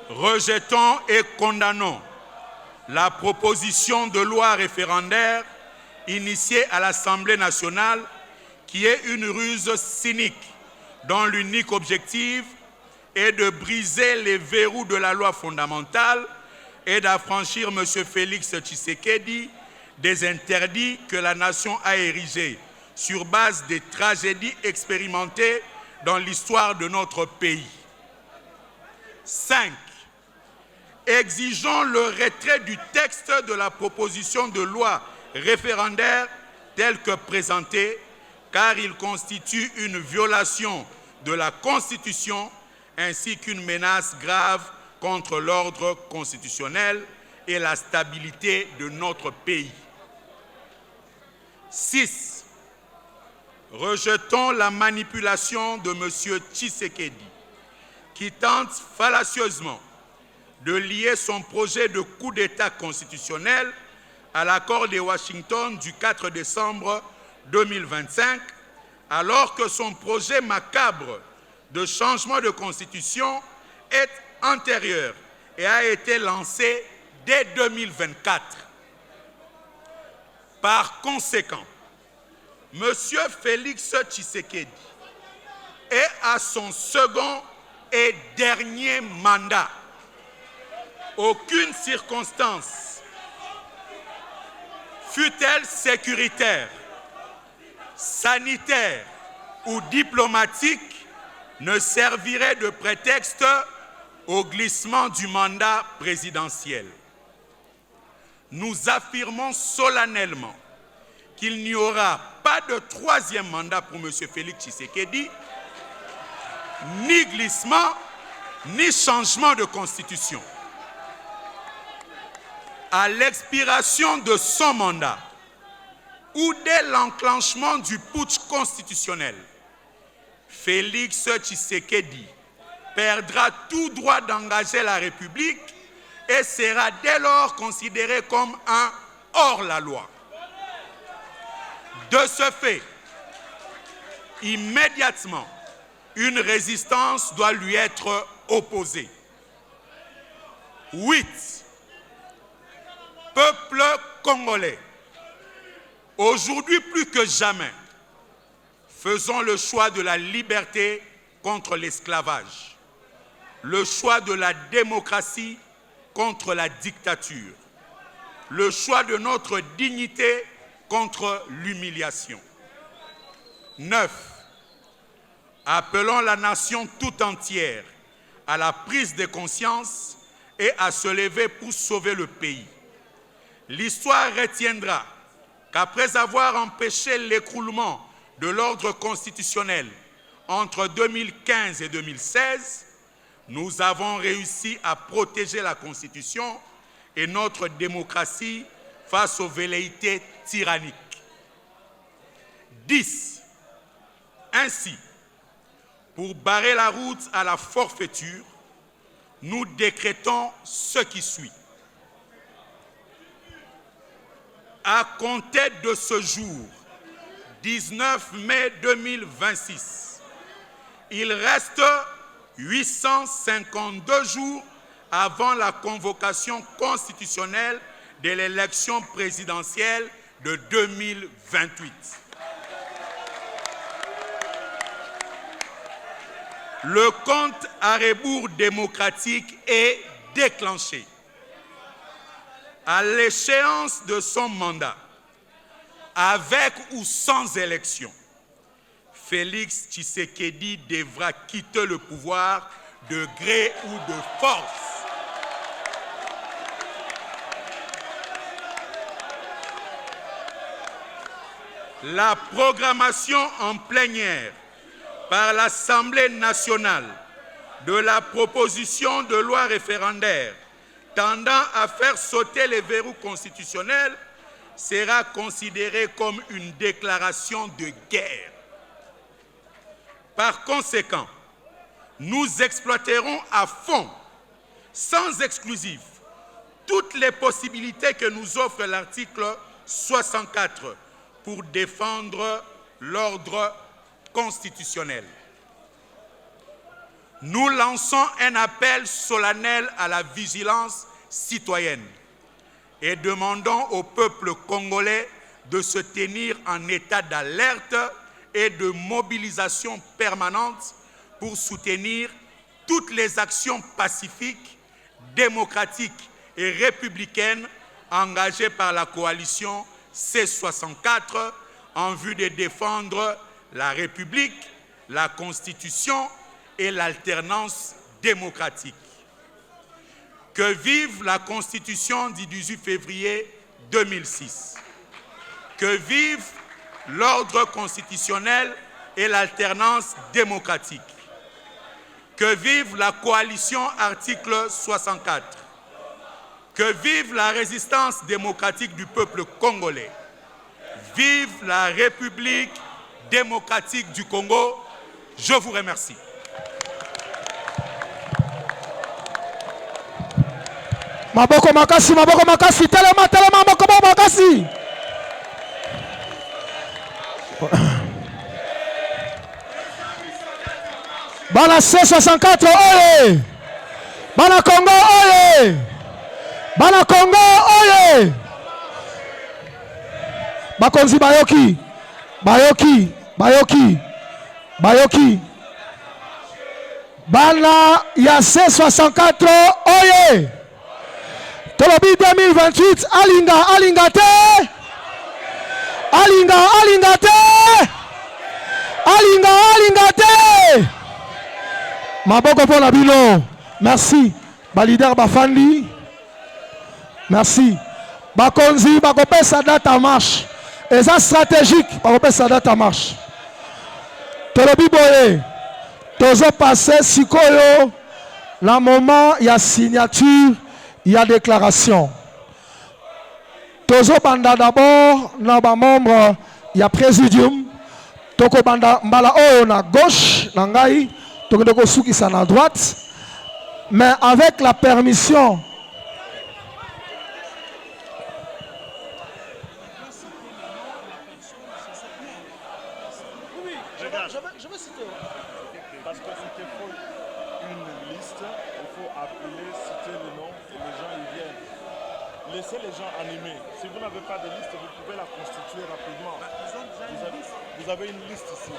Rejetons et condamnons la proposition de loi référendaire initiée à l'Assemblée nationale qui est une ruse cynique dont l'unique objectif est de briser les verrous de la loi fondamentale et d'affranchir M. Félix Tshisekedi des interdits que la nation a érigés sur base des tragédies expérimentées dans l'histoire de notre pays. 5. Exigeons le retrait du texte de la proposition de loi référendaire telle que présentée, car il constitue une violation de la Constitution ainsi qu'une menace grave contre l'ordre constitutionnel et la stabilité de notre pays. 6. Rejetons la manipulation de M. Tshisekedi, qui tente fallacieusement de lier son projet de coup d'État constitutionnel à l'accord de Washington du 4 décembre 2025, alors que son projet macabre de changement de constitution est antérieur et a été lancé dès 2024. Par conséquent, M. Félix Tshisekedi est à son second et dernier mandat. Aucune circonstance, fût-elle sécuritaire, sanitaire ou diplomatique, ne servirait de prétexte au glissement du mandat présidentiel. Nous affirmons solennellement qu'il n'y aura pas de troisième mandat pour M. Félix Tshisekedi, ni glissement, ni changement de constitution. À l'expiration de son mandat, ou dès l'enclenchement du putsch constitutionnel, Félix Tshisekedi perdra tout droit d'engager la République et sera dès lors considéré comme un hors-la-loi. De ce fait, immédiatement, une résistance doit lui être opposée. 8. Peuple congolais, aujourd'hui plus que jamais, faisons le choix de la liberté contre l'esclavage, le choix de la démocratie contre la dictature, le choix de notre dignité contre l'humiliation. 9. Appelons la nation tout entière à la prise de conscience et à se lever pour sauver le pays. L'histoire retiendra qu'après avoir empêché l'écroulement de l'ordre constitutionnel entre 2015 et 2016, nous avons réussi à protéger la Constitution et notre démocratie face aux velléités tyranniques. 10. Ainsi, Pour barrer la route à la forfaiture, nous décrétons ce qui suit. À compter de ce jour, 19 mai 2026, il reste 852 jours avant la convocation constitutionnelle de l'élection présidentielle de 2028. Le compte à rebours démocratique est déclenché. À l'échéance de son mandat, avec ou sans élection, Félix Tshisekedi devra quitter le pouvoir de gré ou de force. La programmation en plénière par l'Assemblée nationale de la proposition de loi référendaire tendant à faire sauter les verrous constitutionnels sera considérée comme une déclaration de guerre. Par conséquent, nous exploiterons à fond, sans exclusif, toutes les possibilités que nous offre l'article 64 pour défendre l'ordre constitutionnel. Nous lançons un appel solennel à la vigilance citoyenne et demandons au peuple congolais de se tenir en état d'alerte et de mobilisation permanente pour soutenir toutes les actions pacifiques, démocratiques et républicaines engagées par la coalition C64 en vue de défendre la République, la Constitution et l'alternance démocratique. Que vive la Constitution du 18 février 2006. Que vive l'ordre constitutionnel et l'alternance démocratique. Que vive la coalition article 64. Que vive la résistance démocratique du peuple congolais. Vive la République démocratique du Congo. Je vous remercie. Maboko makasi, telema, maboko makasi. Bana C64, oye! Bana Congo, oye! Bana Congo, oye! Bakonzi bayoki, bayoki, bayoki, bayoki. Bana ya C64, oye! Tolobi 2028, alinga te! Alinga te! Alinga te! Maboko pour la bino. Merci. Balider Bafandi. Merci. Bakonzi, bakope sa date en marche. Et ça stratégique, bakope sa date en marche. Tolobi boye. Tozo passé sikoyo. La moment, il y a signature, il y a déclaration. Tozo banda d'abord, na ba membre, il y a présidium. Toko banda mbala o na gauche, na ngai. Toko souki sa na droite. Mais avec la permission. Je vais citer. Parce que c'était faut une liste, il faut appeler, citer le nom et les gens y viennent. Laissez les gens animer. Si vous n'avez pas de liste, vous pouvez la constituer rapidement. Vous avez une liste ici.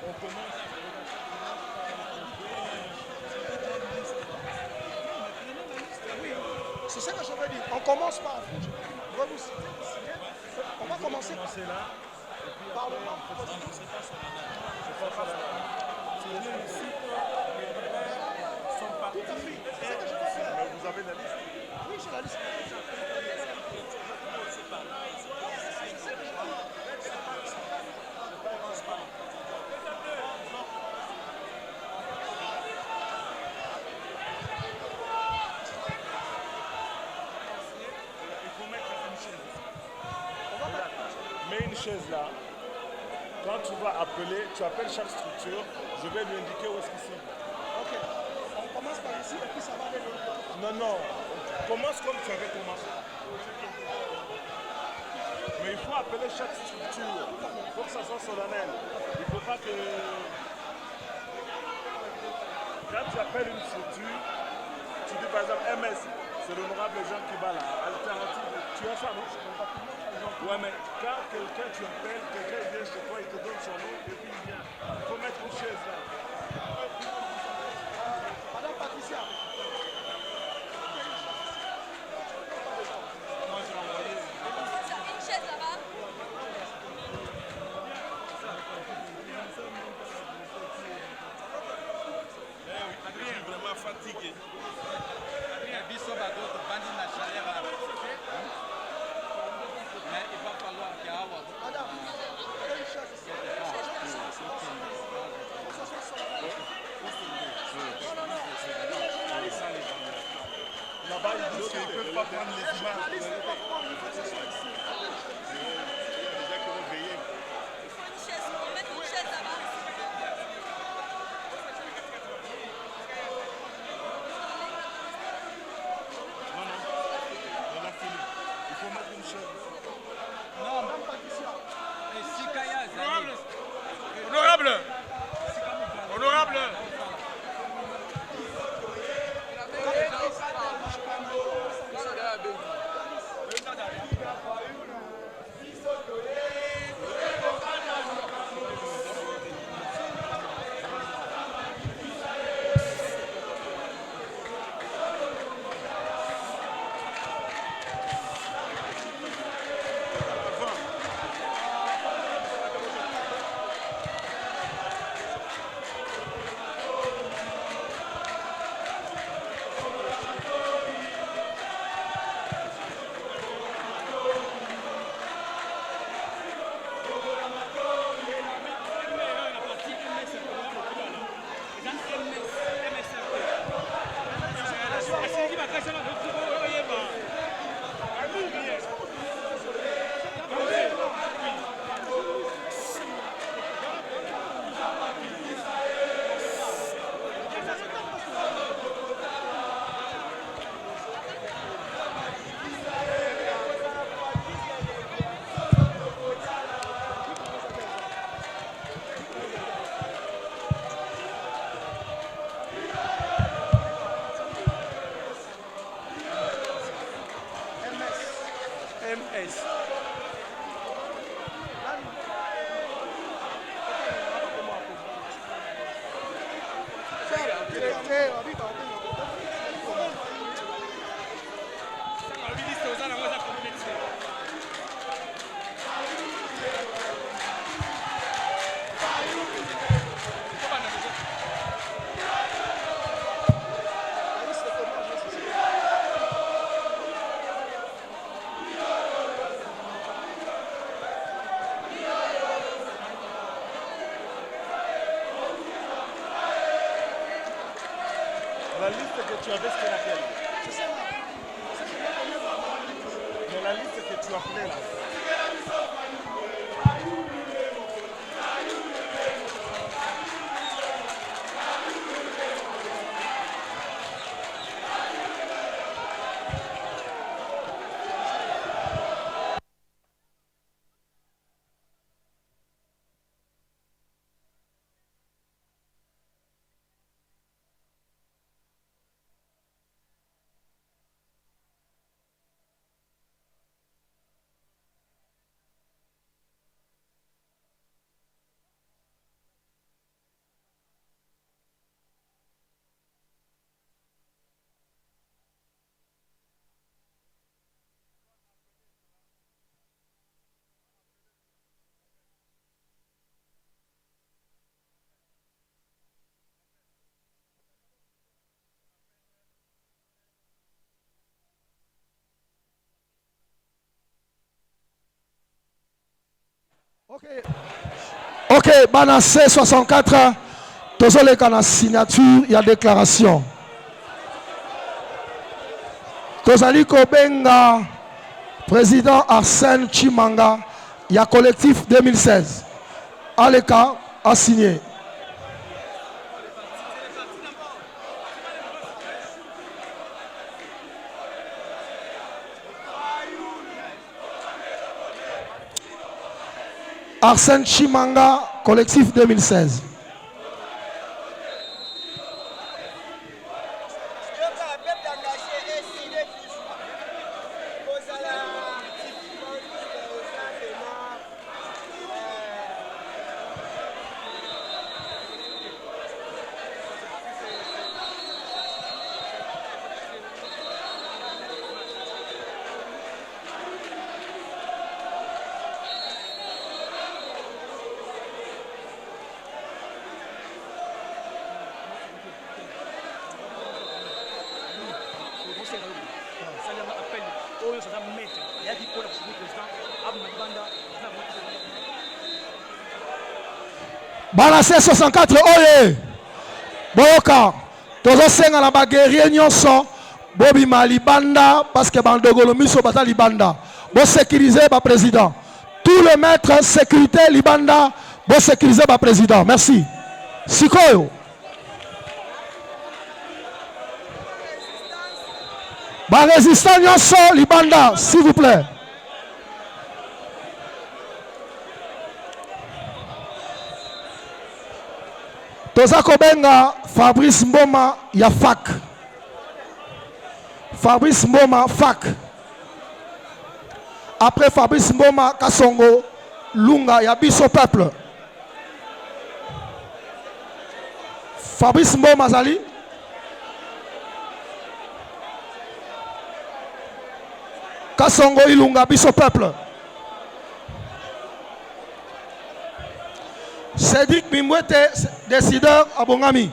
On commence. C'est ça que je veux dire. On commence par. On va commencer là. par le nom. Mais vous avez la liste? Oui, j'ai la liste. Mets une chaise là. Quand tu vas appeler, tu appelles chaque structure, je vais lui indiquer où est-ce qu'il cible. Ok. On commence par ici et puis ça va aller de l'autre côté. Non, non. Commence comme tu avais commencé. Mais il faut appeler chaque structure. Il faut que ça soit solennel. Il ne faut pas que... Quand tu appelles une structure, tu dis par exemple MS, c'est l'honorable Jean Kibala, alternative. Tu as ça, non? Ouais, mais quand quelqu'un tu appelles, quelqu'un vient chez toi, il te donne son nom et puis il vient. Il faut mettre une chaise là. Madame Patricia. Une chaise là-bas. Je suis vraiment fatigué. Là-bas, ils disent qu'ils ne peuvent pas prendre les images. Il y a déjà qui vont veiller. Une chaise, on va mettre une chaise là-bas. Non, non. On a fini. Il faut mettre une chaise. Honorable. Honorable. La liste que tu avais, c'était laquelle? Mais la liste que tu appelais là. Ok, bana C64, tozoleka na signature ya déclaration. Tozali kobenga président Arsène Chimanga ya collectif 2016. Aleka a signé. Arsène Chimanga, collectif 2016. Balancé 64, oye! Boyoka, tozo senga la baguerrier nyonso, bobi malibanda, parce que bandogolo miso bata libanda. Bo sécuriser ba président. Tout le maître sécurité libanda, bo sécuriser ba président. Merci. Sikoyo. Ba résistant nyonso libanda, s'il vous plaît. Toza kobenga Fabrice Mboma ya FAC. Fabrice Mboma FAC. Après Fabrice Mboma Kasongo Lunga ya biso peuple. Fabrice Mboma Zali. Kasongo Ilunga biso peuple. Cédric Mimwete, décideur à Bongami.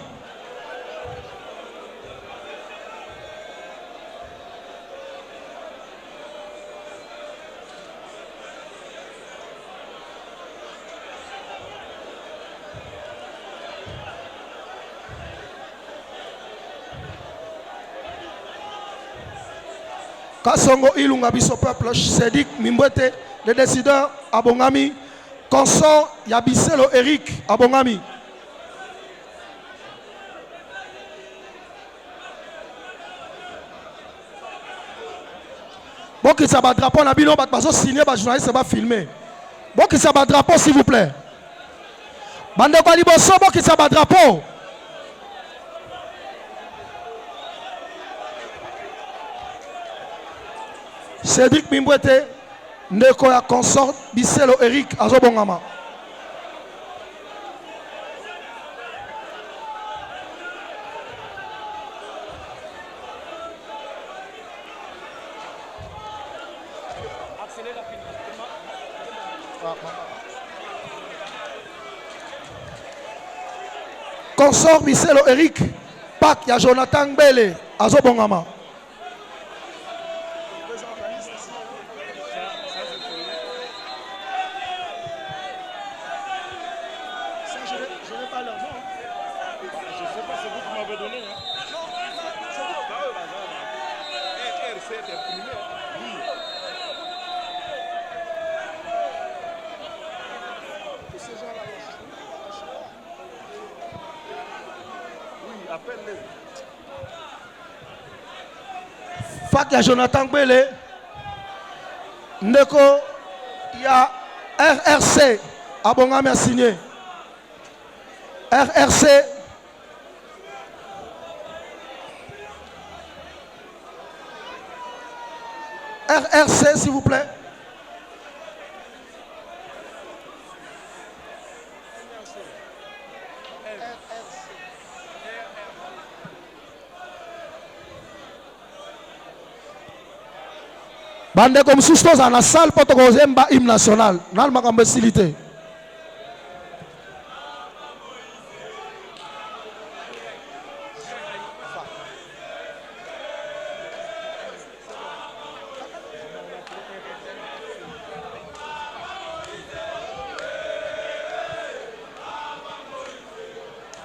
Kasongo Ilunga biso peuple, Cédric Mimwete, le décideur à Bongami. Consort Yabiselo Eric Abongami. Bon qui ça va drapeau na bino bat bazo signer ba journaliste va filmer. Bon qui ça va drapeau s'il vous plaît. Bande ko liboso bon qui ça va drapeau. Cédric Mimbwete Ndeko ya consort Biselo Eric Azobongama. Consort Biselo Eric Pak ya Jonathan Bele Azobongama. Fac ya Jonathan Bele Ndeko ya RRC Abongami a signé. RRC RRC s'il vous plaît. Bande comme sous dans la salle pour te causer un hymne national. N'a pas imbécilité.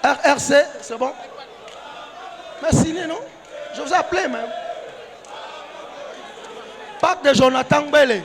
RRC, c'est bon? Merci, non? Je vous ai appelé même. Pacte de Jonathan Bele.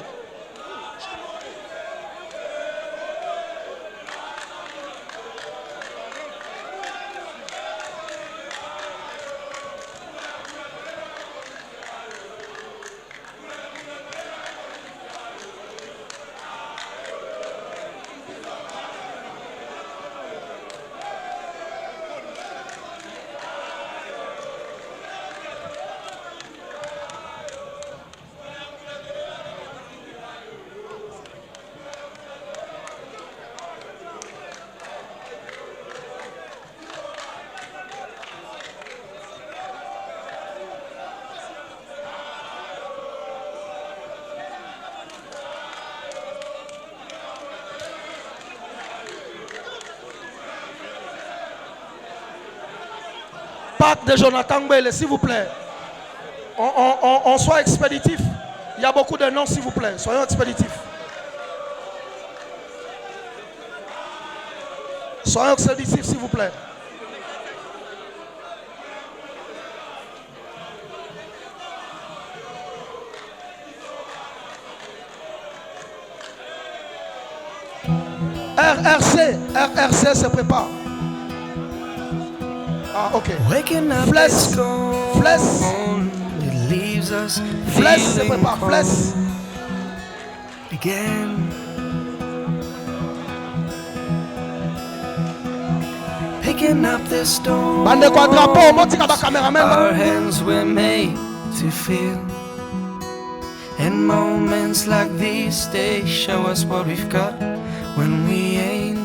droite de Jonathan Mbele, s'il vous plaît. On soit expéditif. Il y a beaucoup de noms, s'il vous plaît. Soyons expéditifs. Soyons expéditifs, s'il vous plaît. RRC se prépare. Ah, ok. Flesse se prépare. Flesse. Picking up the stone. Bande kwa drapeau, motika ba cameraman. Our hands were made to feel. And moments like these, they show us what we've got when we ain't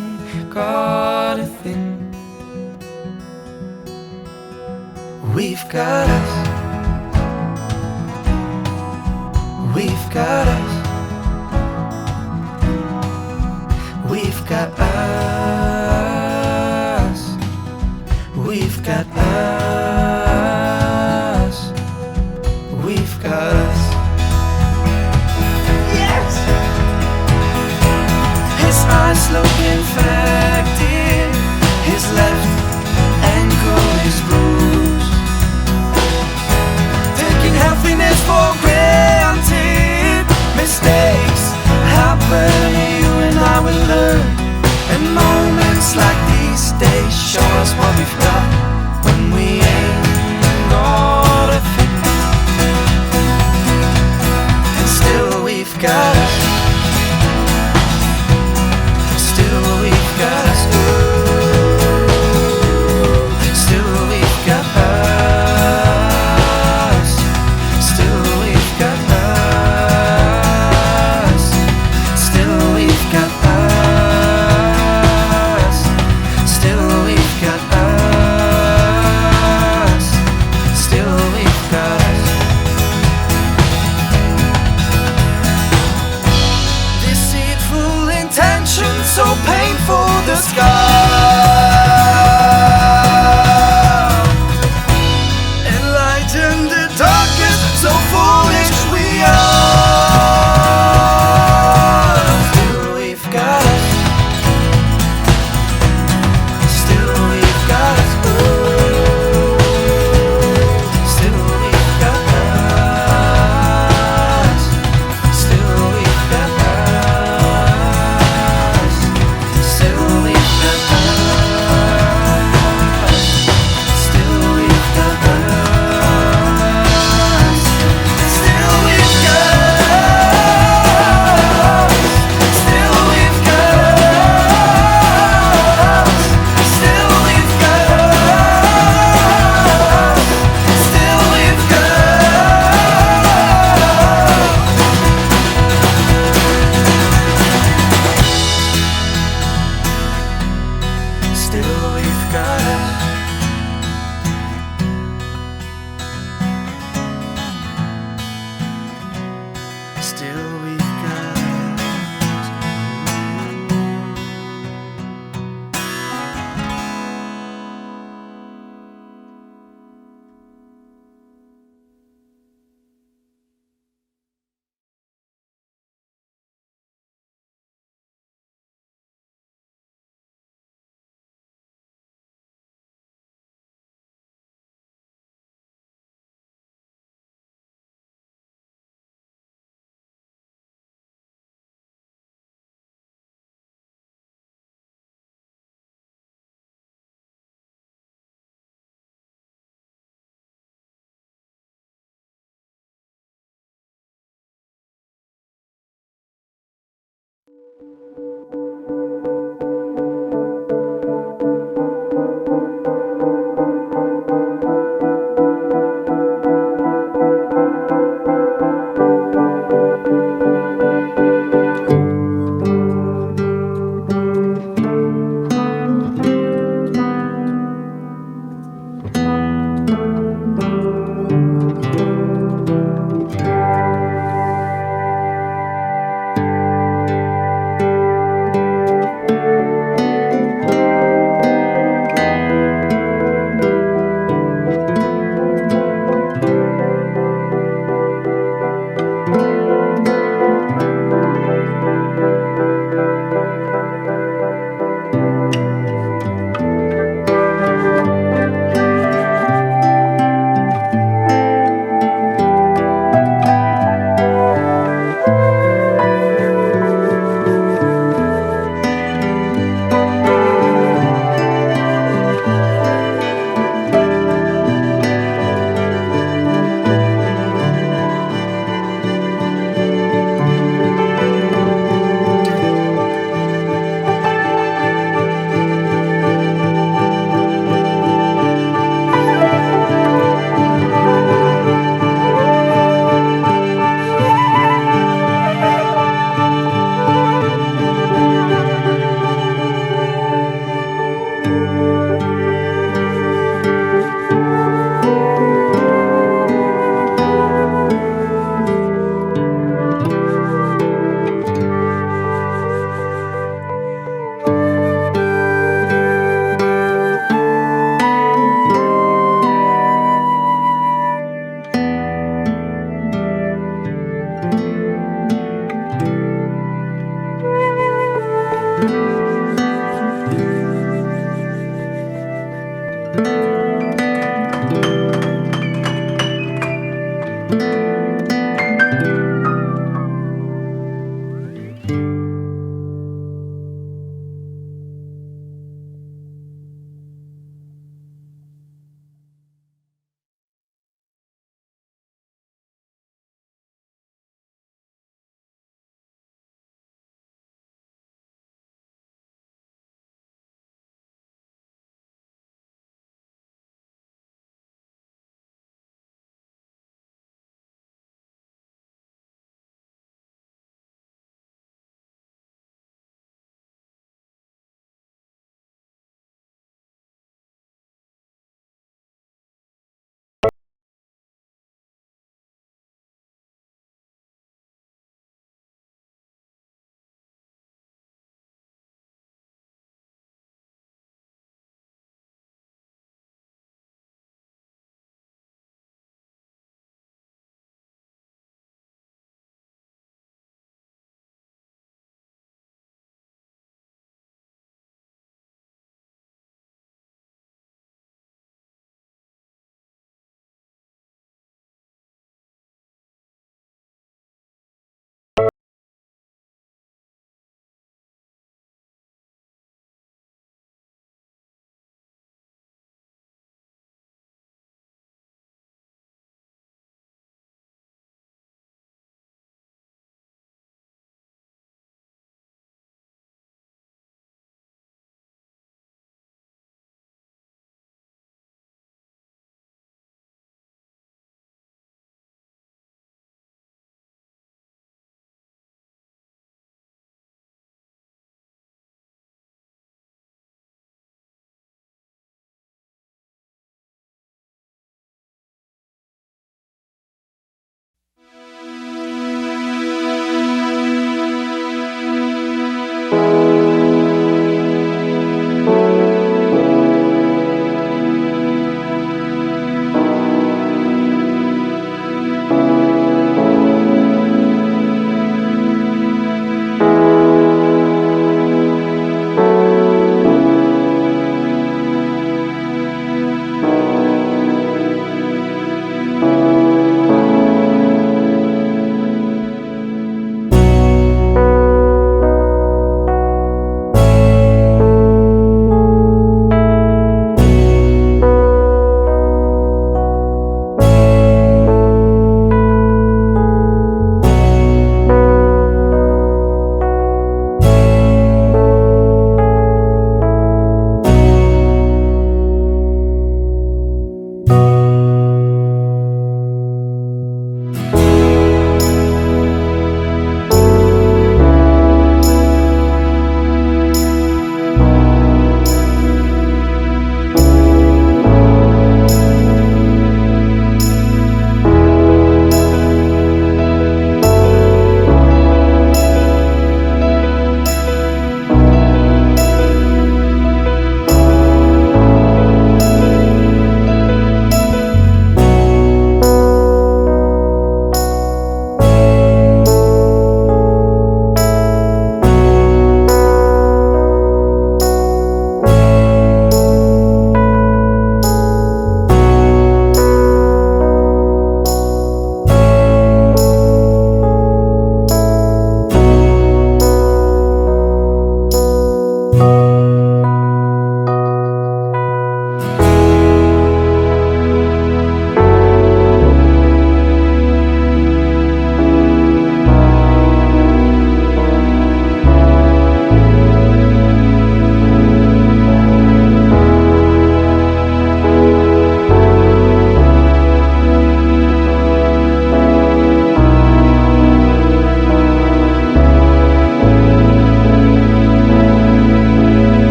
got a thing. We've got us. We've got us. We've got us. We've got us. We've got us. Yes! His eyes look infected. His left ankle is bruised. Taking happiness for granted. Mistakes happen, you and I will learn. And moments like these, they show us what we've got when we ain't got a thing. And still we've got us. Still we've got us. Still we've got us. Still we've got us. Still we've got us. Still we've got us.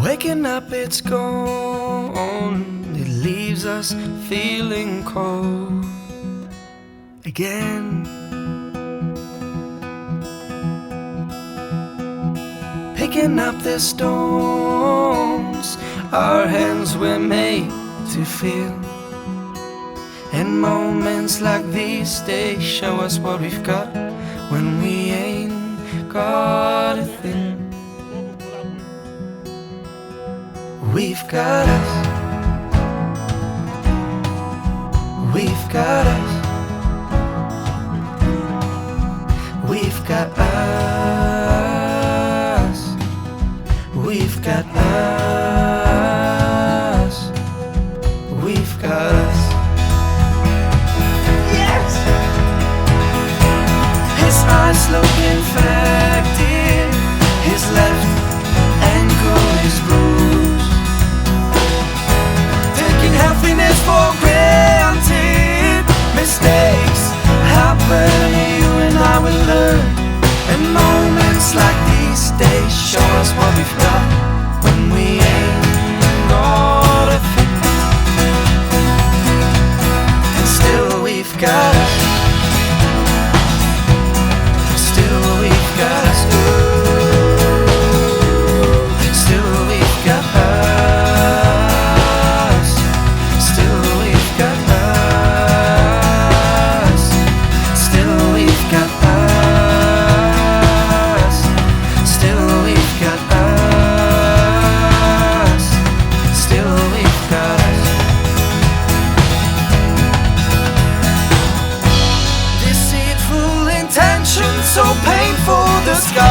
Waking up, it's gone. It leaves us feeling cold again. Picking up the stones our hands were made to feel. And moments like these, they show us what we've got when we ain't got a thing. We've got us. We've got us. We've got us. We've got us. We've got us. Yes! His eyes look infected. His left ankle is bruised. Taking happiness for granted. Mistakes happen, you and I will learn. And moments like these days show us what we've got when we ain't got a thing. And still we've got us. Still we've got us. Still we've got us. Still we've got us. Still we've got us. Still we've got us. Still we've got us. Deceitful intentions, so painful the scar.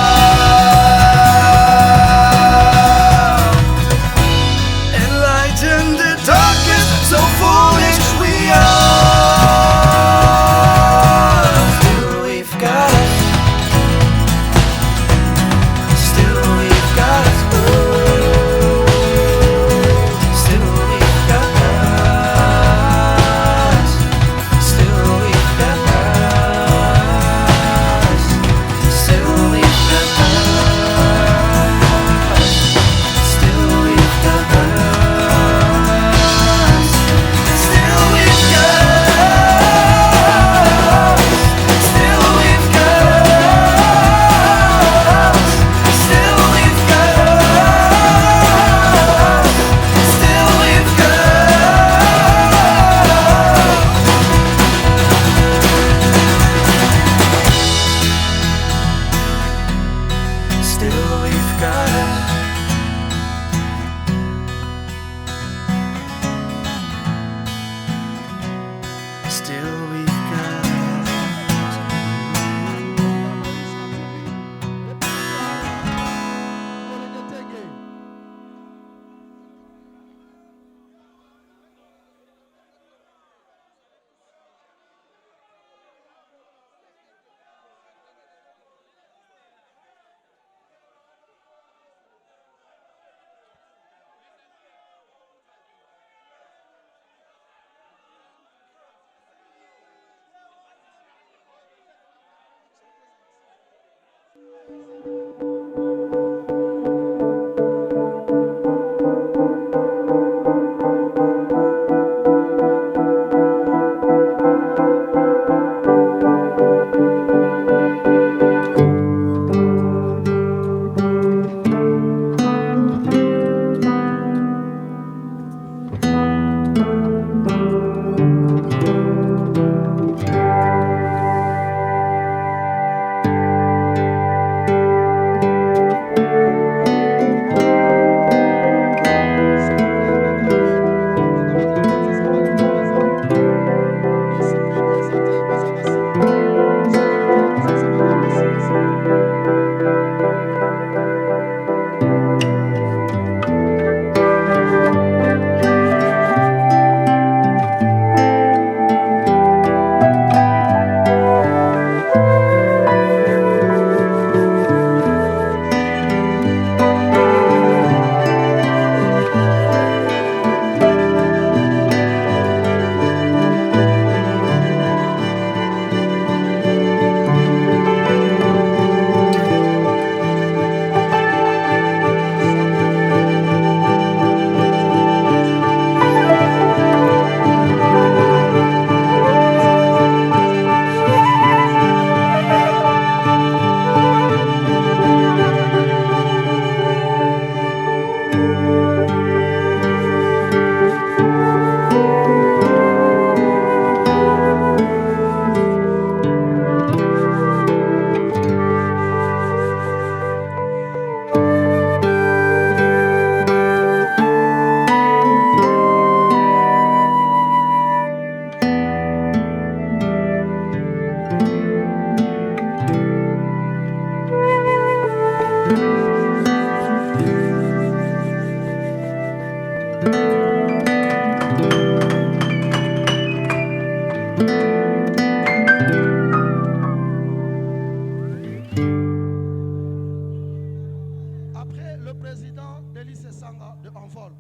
Enlighten the darkness, so foolish we are. Still we've got us. Still we've got us. Still we've got us. Still we've got us. Still we've got us. Still we've got us. Still we've got us. Still we've got us. Still we've got us. Still we've got us. Still we've got président Delis Sanga de Envol.